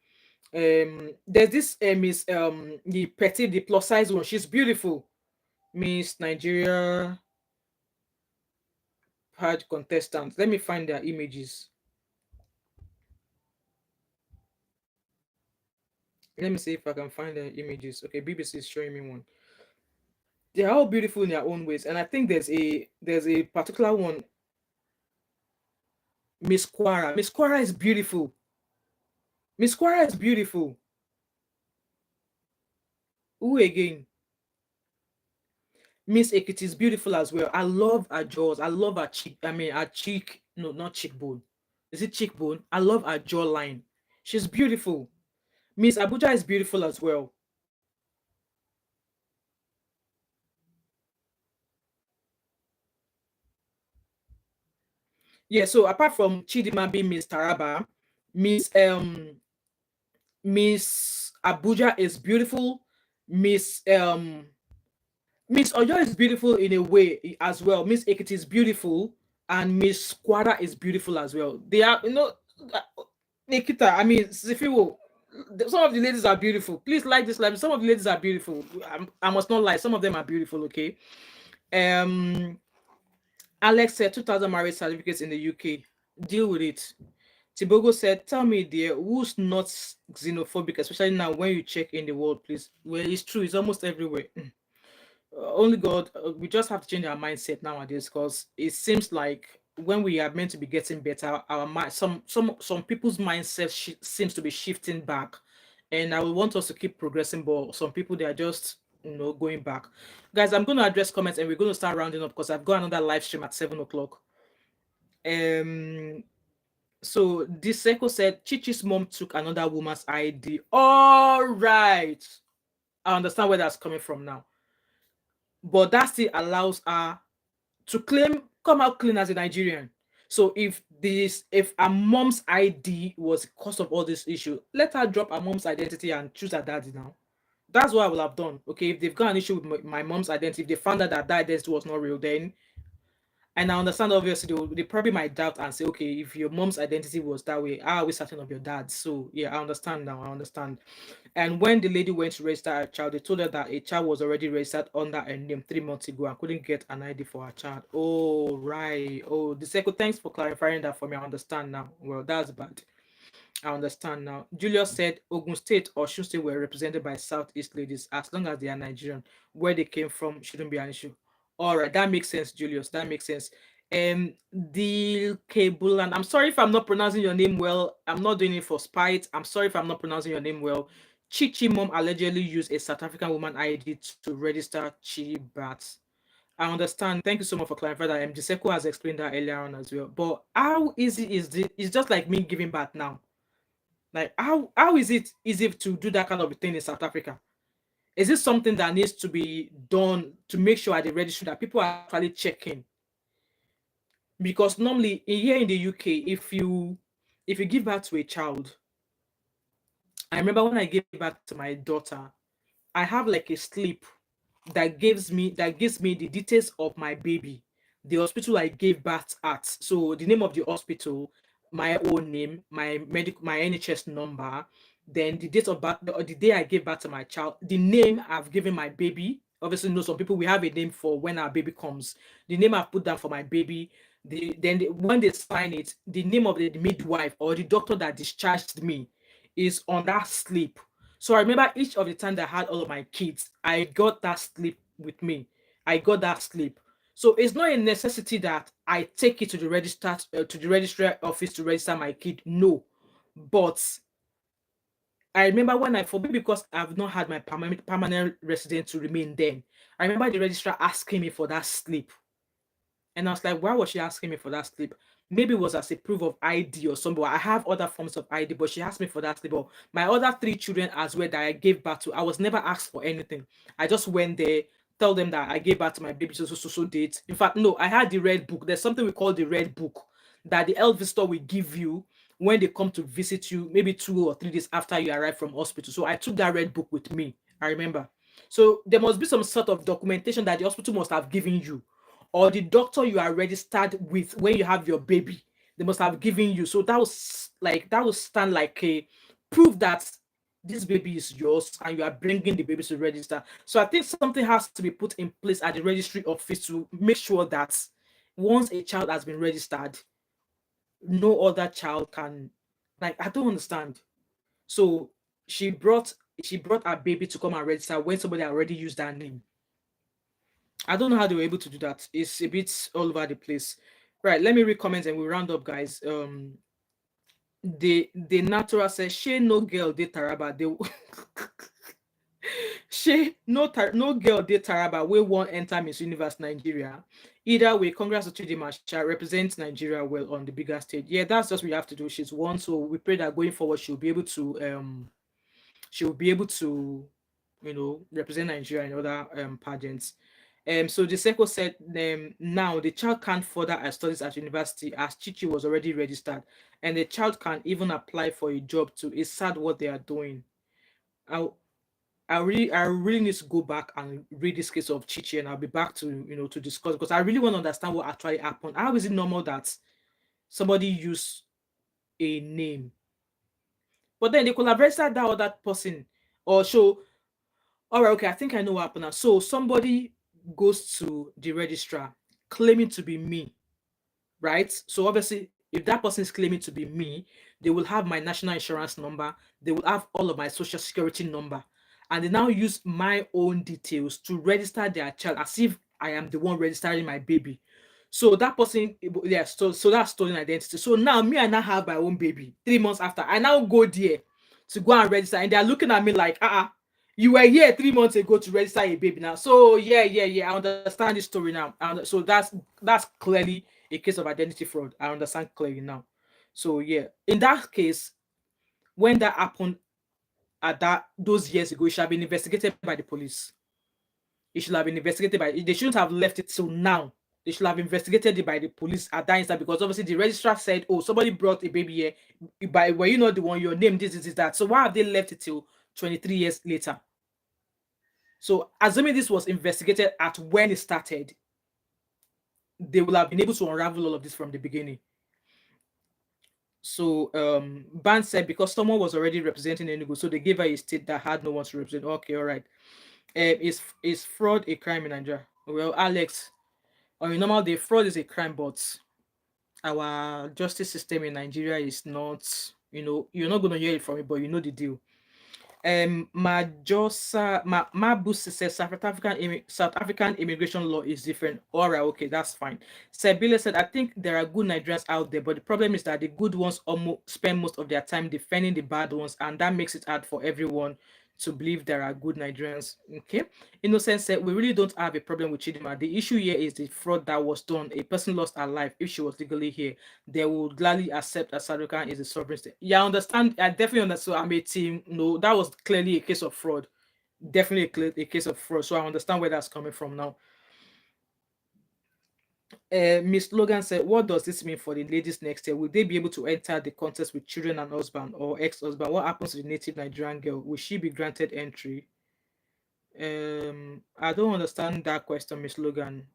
There's this Miss the petty, the plus size one. She's beautiful. Miss Nigeria had contestants. Let me find their images. Let me see if I can find their images. Okay, BBC is showing me one. They are all beautiful in their own ways, and I think there's a particular one. Miss Quara. Miss Quara is beautiful. Miss Quara is beautiful. Who again? Miss Ekiti is beautiful as well. I love her jaws. I love her cheek. I mean, her cheek. No, not cheekbone. Is it cheekbone? I love her jawline. She's beautiful. Miss Abuja is beautiful as well. Yeah, so apart from Chidimma being Miss Taraba, Miss Miss Abuja is beautiful. Miss Oyo is beautiful in a way as well. Miss Ekiti is beautiful, and Miss Kwara is beautiful as well. They are, Nikita. I mean, Sifiwo. Some of the ladies are beautiful. Please like this live. Some of the ladies are beautiful. I must not lie. Some of them are beautiful. Okay. Um, Alex said 2,000 marriage certificates in the UK. Deal with it. Tibogo said, tell me, dear, who's not xenophobic, especially now when you check in the world, please? Well, it's true. It's almost everywhere. Only God, we just have to change our mindset nowadays, because it seems like when we are meant to be getting better, our mind, some people's mindset seems to be shifting back, and I would want us to keep progressing, but some people, they are just going back. Guys, I'm going to address comments and we're going to start rounding up because I've got another live stream at 7 o'clock. So this Diseko said Chichi's mom took another woman's ID. All right, I understand where that's coming from now, but that still allows her to come out clean as a Nigerian. So if a mom's ID was the cause of all this issue, let her drop her mom's identity and choose her daddy now. That's what I will have done. Okay, if they've got an issue with my mom's identity, if they found out that that identity was not real, then, and I understand obviously they probably might doubt and say, okay, if your mom's identity was that way, how are we certain of your dad's? So yeah, I understand now. I understand. And when the lady went to register her child, they told her that a child was already registered under her name 3 months ago and couldn't get an ID for her child. Oh, right. Oh, the second, thanks for clarifying that for me. I understand now. Well, that's bad. I understand now. Julius said Ogun State or Osun State were represented by Southeast ladies. As long as they are Nigerian, where they came from shouldn't be an issue. All right, that makes sense, Julius. That makes sense. The Kebulan. I'm sorry if I'm not pronouncing your name well. I'm not doing it for spite. I'm sorry if I'm not pronouncing your name well. Chichi mom allegedly used a South African woman ID to register Chi Bats. I understand. Thank you so much for clarifying that. Jiseko has explained that earlier on as well. But how easy is it? It's just like me giving birth now. Like how is it easy to do that kind of thing in South Africa? Is this something that needs to be done to make sure at the registry that people are actually checking? Because normally here in the UK, if you give birth to a child, I remember when I gave birth to my daughter, I have like a slip that gives me the details of my baby, the hospital I gave birth at. So the name of the hospital, my own name, my NHS number, then the date of birth, or the day I gave birth to my child, the name I've given my baby. Obviously, you know, some people we have a name for when our baby comes. The name I've put down for my baby. When they sign it, the name of the midwife or the doctor that discharged me is on that slip. So I remember each of the time that I had all of my kids, I got that slip with me. I got that slip. So it's not a necessity that I take it to the registrar office to register my kid. No, but I remember when I, for me, because I've not had my permanent resident to remain then. I remember the registrar asking me for that slip. And I was like, why was she asking me for that slip? Maybe it was as a proof of ID or something. I have other forms of ID, but she asked me for that slip. But my other three children as well that I gave birth to, I was never asked for anything. I just went there, tell them that I gave birth to my baby so date. In fact, no, I had the red book. There's something we call the red book that the health visitor will give you when they come to visit you, maybe 2 or 3 days after you arrive from hospital. So I took that red book with me. I remember. So there must be some sort of documentation that the hospital must have given you, or the doctor you are registered with when you have your baby, they must have given you. So that will stand like a proof that this baby is yours and you are bringing the baby to register. So I think something has to be put in place at the registry office to make sure that once a child has been registered, no other child can, like, I don't understand. So she brought she brought her baby to come and register when somebody already used that name. I don't know how they were able to do that. It's a bit all over the place. Right, let me read comments and we'll round up, guys. The natural says, she no girl de Taraba. They she no girl de Taraba we won't enter Miss Universe Nigeria. Either way, congrats to Chidimma. She represents Nigeria well on the bigger stage. Yeah, that's just what we have to do. She's won, so we pray that going forward she'll be able to, represent Nigeria in other pageants. So the Seco said, now the child can't further her studies at university as Chichi was already registered, and the child can even apply for a job too. It's sad what they are doing. I I really need to go back and read this case of Chichi, and I'll be back to to discuss, because I really want to understand what actually happened. How is it normal that somebody use a name, but then they could have registered that other person or show? All right, okay, I think I know what happened now. So somebody goes to the registrar claiming to be me, right? So obviously, if that person is claiming to be me, they will have my national insurance number, they will have all of my social security number, and they now use my own details to register their child as if I am the one registering my baby. So that person, yeah, so that's stolen identity. So now me, I now have my own baby 3 months after. I now go there to go and register, and they're looking at me like, you were here 3 months ago to register a baby now. So yeah, I understand this story now. And so that's clearly a case of identity fraud. I understand clearly now. So yeah, in that case, when that happened at that those years ago, it should have been investigated by the police. It should have been investigated by. They shouldn't have left it till now. They should have investigated it by the police at that instant, because obviously the registrar said, "Oh, somebody brought a baby here. By were you not the one? Your name, this, that." So why have they left it till 23 years later? So assuming this was investigated at when it started, they will have been able to unravel all of this from the beginning. So Ban said because someone was already representing Enugu, so they gave her a state that had no one to represent. Okay, all right. Is fraud a crime in Nigeria? Well, Alex, on a normal day, fraud is a crime, but our justice system in Nigeria is not. You're not gonna hear it from me, but you know the deal. Mabus says South African immigration law is different. All right, okay, that's fine. Sebile said, I think there are good Nigerians out there, but the problem is that the good ones almost spend most of their time defending the bad ones, and that makes it hard for everyone to believe there are good Nigerians. Okay. Innocent said, we really don't have a problem with Chidimma. The issue here is the fraud that was done. A person lost her life. If she was legally here, they would gladly accept that South Africa is a sovereign state. Yeah, I understand. I definitely understand. So I'm a team. No, that was clearly a case of fraud. Definitely a case of fraud. So I understand where that's coming from now. Miss Logan said, what does this mean for the ladies next year? Will they be able to enter the contest with children and husband or ex-husband? What happens to the native Nigerian girl? Will she be granted entry? I don't understand that question, Miss Logan.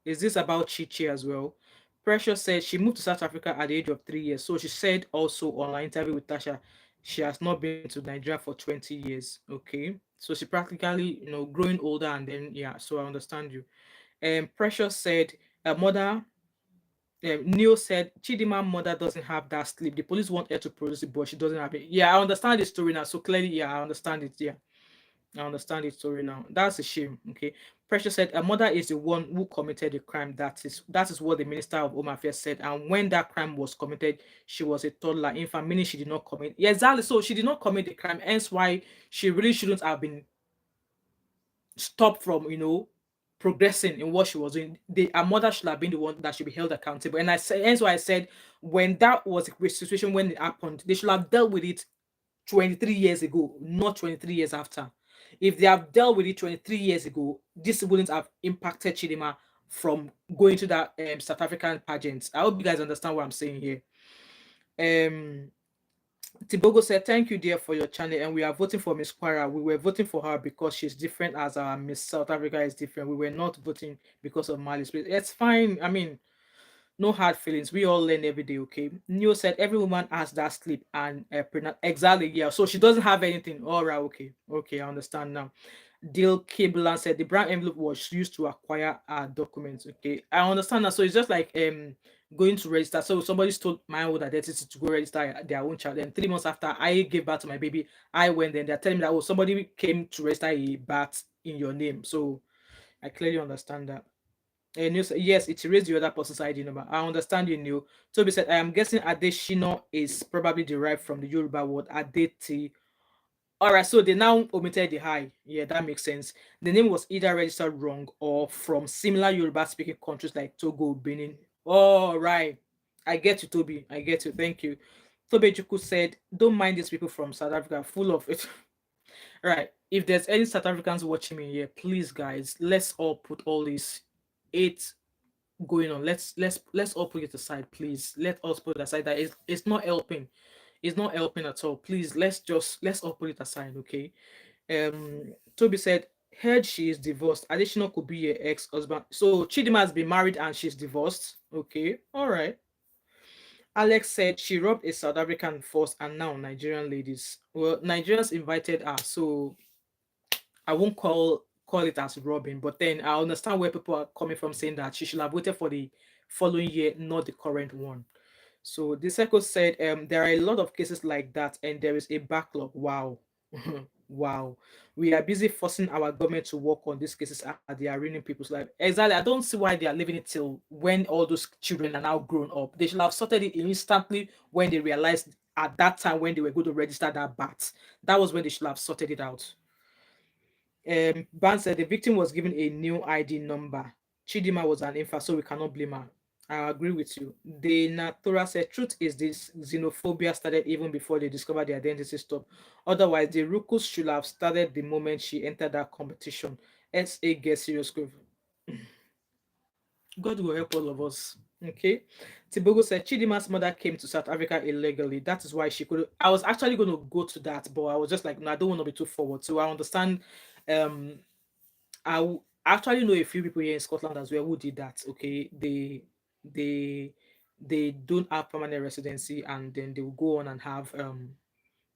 Is this about Chichi as well? Precious said she moved to South Africa at the age of 3 years. So she said also on an interview with Tasha, she has not been to Nigeria for 20 years. Okay. So she practically, growing older and then, yeah, so I understand you. Precious said, a mother, Neil said, Chidimma mother doesn't have that sleep. The police want her to produce it, but she doesn't have it. Yeah, I understand the story now. So clearly, yeah, I understand it. Yeah. I understand the story now. That's a shame. Okay. Precious said a mother is the one who committed the crime. That is what the Minister of Home Affairs said. And when that crime was committed, she was a toddler. In fact, meaning she did not commit. Yeah, exactly. So she did not commit the crime. Hence why she really shouldn't have been stopped from, progressing in what she was doing. Her mother should have been the one that should be held accountable. And I said, hence why I said when that was a situation when it happened, they should have dealt with it 23 years ago, not 23 years after. If they have dealt with it 23 years ago, this wouldn't have impacted Chidimma from going to that South African pageant. I hope you guys understand what I'm saying here. Tibogo said, thank you, dear, for your channel. And we are voting for Miss Quara. We were voting for her because she's different as our Miss South Africa is different. We were not voting because of Malice. It's fine. I mean, no hard feelings. We all learn every day, okay? Neo said every woman has that sleep and exactly, yeah. So she doesn't have anything. All right, okay. Okay, I understand now. Dil Kiblan said the brown envelope was used to acquire documents. Okay, I understand that. So it's just like going to register. So somebody stole my old identity to go register their own child. And 3 months after I gave birth to my baby, I went and they're telling me that somebody came to register a birth in your name. So I clearly understand that. And you say, yes, it erased the other person's ID number. I understand you knew. Toby said, I am guessing Adetshina is probably derived from the Yoruba word Adeti. All right, so they now omitted the high. Yeah, that makes sense. The name was either registered wrong or from similar Yoruba speaking countries like Togo, Benin. All right. I get you, Toby. I get you. Thank you. Toby Juku said, don't mind these people from South Africa, full of it. Right. If there's any South Africans watching me here, please, guys, let's all put all this eight going on. Let's all put it aside, please. Let us put it aside. That it's not helping. It's not helping at all. Please, let's all put it aside, okay? Toby said, heard she is divorced. Additional could be your ex-husband. So Chidimma has been married and she's divorced. Okay, all right. Alex said she robbed a South African first and now Nigerian ladies. Well, Nigerians invited her, so I won't call it as robbing, but then I understand where people are coming from saying that she should have waited for the following year, not the current one. So the circle said there are a lot of cases like that, and there is a backlog. Wow. Wow. We are busy forcing our government to work on these cases and they are ruining people's life. Exactly. I don't see why they are leaving it till when all those children are now grown up. They should have sorted it instantly when they realized at that time when they were going to register that bat. That was when they should have sorted it out. Ban said the victim was given a new ID number. Chidimma was an infant, so we cannot blame her. I agree with you. The Natura said truth is this xenophobia started even before they discovered the identity stuff. Otherwise, the Rukus should have started the moment she entered that competition. SA get serious growth. God will help all of us. Okay. Tibogo said Chidimma's mother came to South Africa illegally. That is why she could. I was actually going to go to that, but I was just like, no, I don't want to be too forward. So I understand actually know a few people here in Scotland as well who did that. Okay, they they don't have permanent residency, and then they will go on and have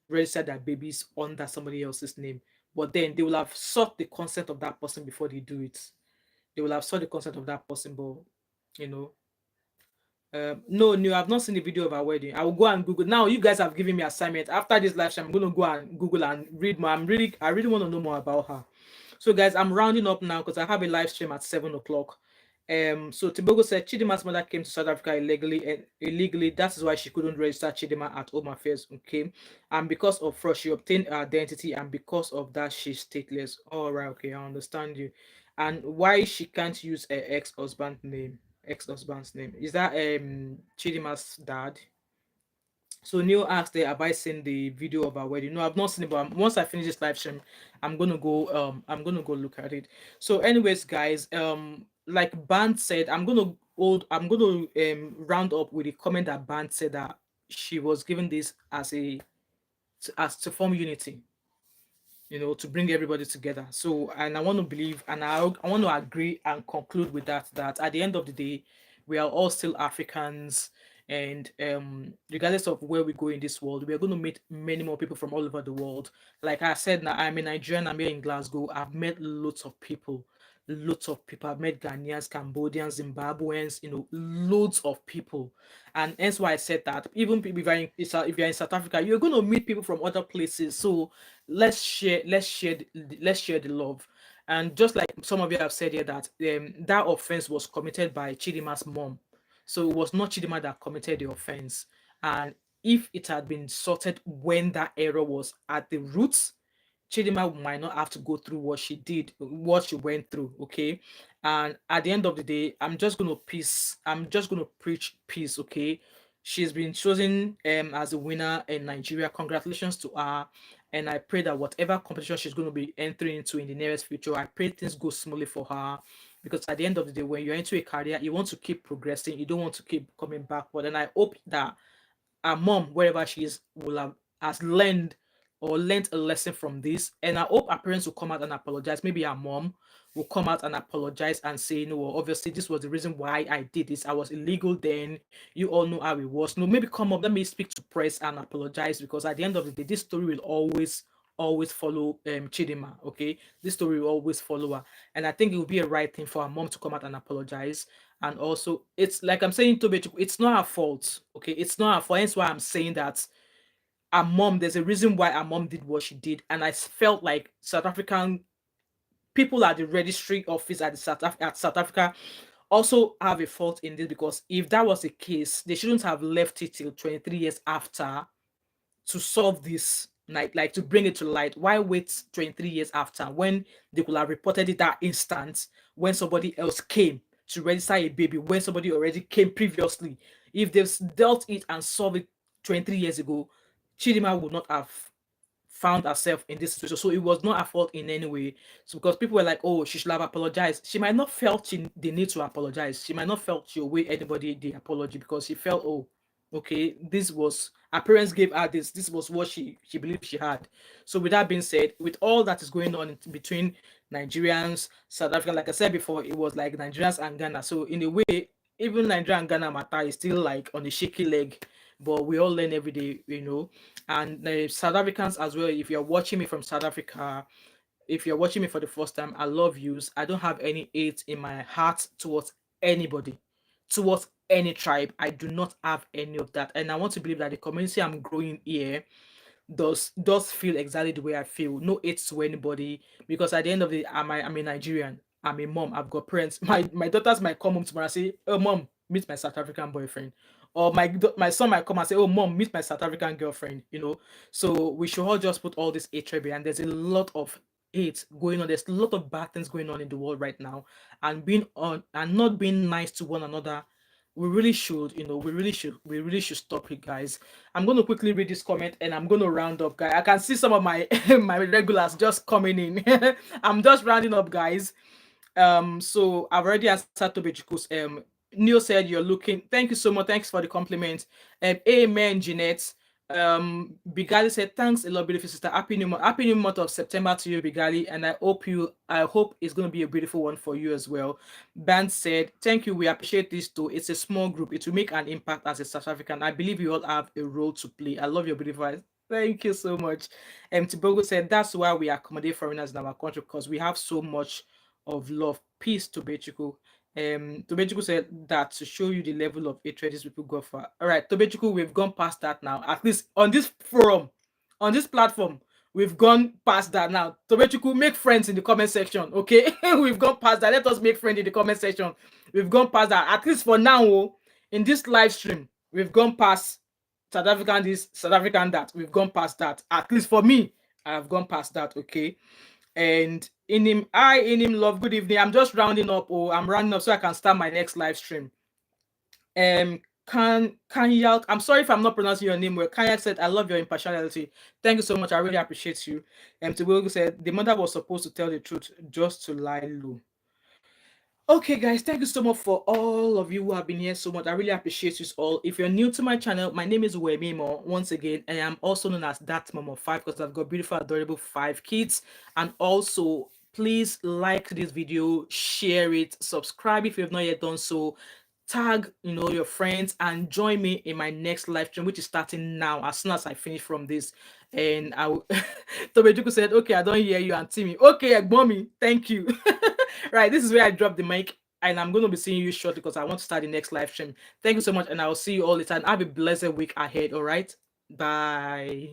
register their babies under somebody else's name. But then they will have sought the consent of that person before they do it. They will have sought the consent of that person, but you know, no, no, I've not seen the video of our wedding. I will go and Google. Now you guys have given me assignment. After this live stream, I'm gonna go and Google and read more. I really want to know more about her. So guys, I'm rounding up now because I have a live stream at 7 o'clock. So Tibogo said Chidimma's mother came to South Africa illegally, and illegally that is why she couldn't register Chidimma at Home Affairs. Okay, and because of fraud, she obtained her identity, and because of that, she's stateless. All right, okay, I understand you. And why she can't use her ex-husband's name? Is that Chidimma's dad? So Neil asked, "Have I seen the video of our wedding?" No, I've not seen it, but once I finish this live stream, I'm gonna go look at it. So, anyways, guys, like Band said, I'm gonna round up with the comment that Band said that she was given this as as to form unity, to bring everybody together. So, and I want to believe, and I want to agree and conclude with that at the end of the day, we are all still Africans, and regardless of where we go in this world, we are going to meet many more people from all over the world. Like I said, now I'm a Nigerian. I'm here in Glasgow. I've met lots of people. Lots of people. I've met Ghanaians, Cambodians, Zimbabweans, loads of people. And hence why I said that even if you're in South Africa, you're going to meet people from other places. So let's share the love. And just like some of you have said here that that offense was committed by Chidimma's mom, so it was not Chidimma that committed the offense. And if it had been sorted when that error was at the roots, Chidimma might not have to go through what she did, what she went through. Okay. And at the end of the day, I'm just gonna preach peace. Okay. She's been chosen as a winner in Nigeria. Congratulations to her. And I pray that whatever competition she's going to be entering into in the nearest future, I pray things go smoothly for her. Because at the end of the day, when you're into a career, you want to keep progressing. You don't want to keep coming backward. And I hope that her mom, wherever she is, will have has learned a lesson from this. And I hope her parents will come out and apologize. Maybe her mom will come out and apologize and say, no, well, obviously this was the reason why I did this. I was illegal then. You all know how it was. No, maybe come up, let me speak to press and apologize, because at the end of the day, this story will always follow Chidimma. Okay, this story will always follow her, and I think it would be a right thing for her mom to come out and apologize. And also, it's like I'm saying, Tobe, it's not her fault. Okay, it's not her fault. Hence why I'm saying that her mom, there's a reason why her mom did what she did. And I felt like South African people at the registry office at South Africa also have a fault in this, because if that was the case, they shouldn't have left it till 23 years after to solve this, like to bring it to light. Why wait 23 years after when they could have reported it that instant, when somebody else came to register a baby, when somebody already came previously? If they've dealt it and solved it 23 years ago, Chidimma would not have found herself in this situation. So it was not her fault in any way. So because people were like, oh, she should have apologized. She might not felt the need to apologize. She might not felt she owe anybody the apology, because she felt, oh, okay, this was her parents gave her this. This was what she believed she had. So with that being said, with all that is going on between Nigerians, South Africa, like I said before, it was like Nigerians and Ghana. So in a way, even Nigeria and Ghana matter is still like on a shaky leg, but we all learn every day. And South Africans as well, if you're watching me from South Africa, if you're watching me for the first time, I love yous. I don't have any hate in my heart towards anybody, towards any tribe. I do not have any of that. And I want to believe that the community I'm growing here does feel exactly the way I feel. No hate to anybody, because at the end of the day, I'm a Nigerian. I'm a mom. I've got parents. My daughters might come home tomorrow and say, "Oh, mom, meet my South African boyfriend," or my son might come and say, "Oh, mom, meet my South African girlfriend." So we should all just put all this hatred behind. There's a lot of hate going on. There's a lot of bad things going on in the world right now, and being on and not being nice to one another. We really should stop it, guys. I'm going to quickly read this comment and I'm going to round up, guys. I can see some of my my regulars just coming in. I'm just rounding up, guys. So I've already answered Tobechiko's. Neil said you're looking. Thank you so much. Thanks for the compliment. Amen, Jeanette. Bigali said, thanks a lot, beautiful sister. Happy new month of September to you, Bigali, and I hope it's going to be a beautiful one for you as well. Band said, thank you, we appreciate this too. It's a small group, it will make an impact as a South African. I believe you all have a role to play. I love your beautiful eyes. Thank you so much. Tibogo said, that's why we accommodate foreigners in our country, because we have so much of love. Peace to Bechiku. Tobechiku said that to show you the level of hatred these people go for. All right, Tobechiku, we've gone past that now. At least on this forum, on this platform, we've gone past that now. Tobechiku, make friends in the comment section, okay? We've gone past that. Let us make friends in the comment section. We've gone past that. At least for now, oh, in this live stream, we've gone past South African this, South African that. We've gone past that. At least for me, I have gone past that, okay? And in him love, good evening. I'm just rounding up, or I'm rounding up so I can start my next live stream. Kanyak, I'm sorry if I'm not pronouncing your name well. Kanyak said, I love your impartiality. Thank you so much. I really appreciate you. Tibogo said, the mother was supposed to tell the truth just to lie low. Okay, guys, thank you so much for all of you who have been here so much. I really appreciate you all. If you're new to my channel, my name is Wemimo. Once again, I am also known as Thatmumof5 because I've got beautiful, adorable 5 kids. And also, please like this video, share it, subscribe if you have not yet done so. Tag, your friends, and join me in my next live stream, which is starting now as soon as I finish from this. And I will Tobejuku said, okay, I don't hear you, and Timmy. Okay, mommy, thank you. Right, this is where I drop the mic, and I'm going to be seeing you shortly because I want to start the next live stream. Thank you so much, and I'll see you all later, and have a blessed week ahead. All right, bye.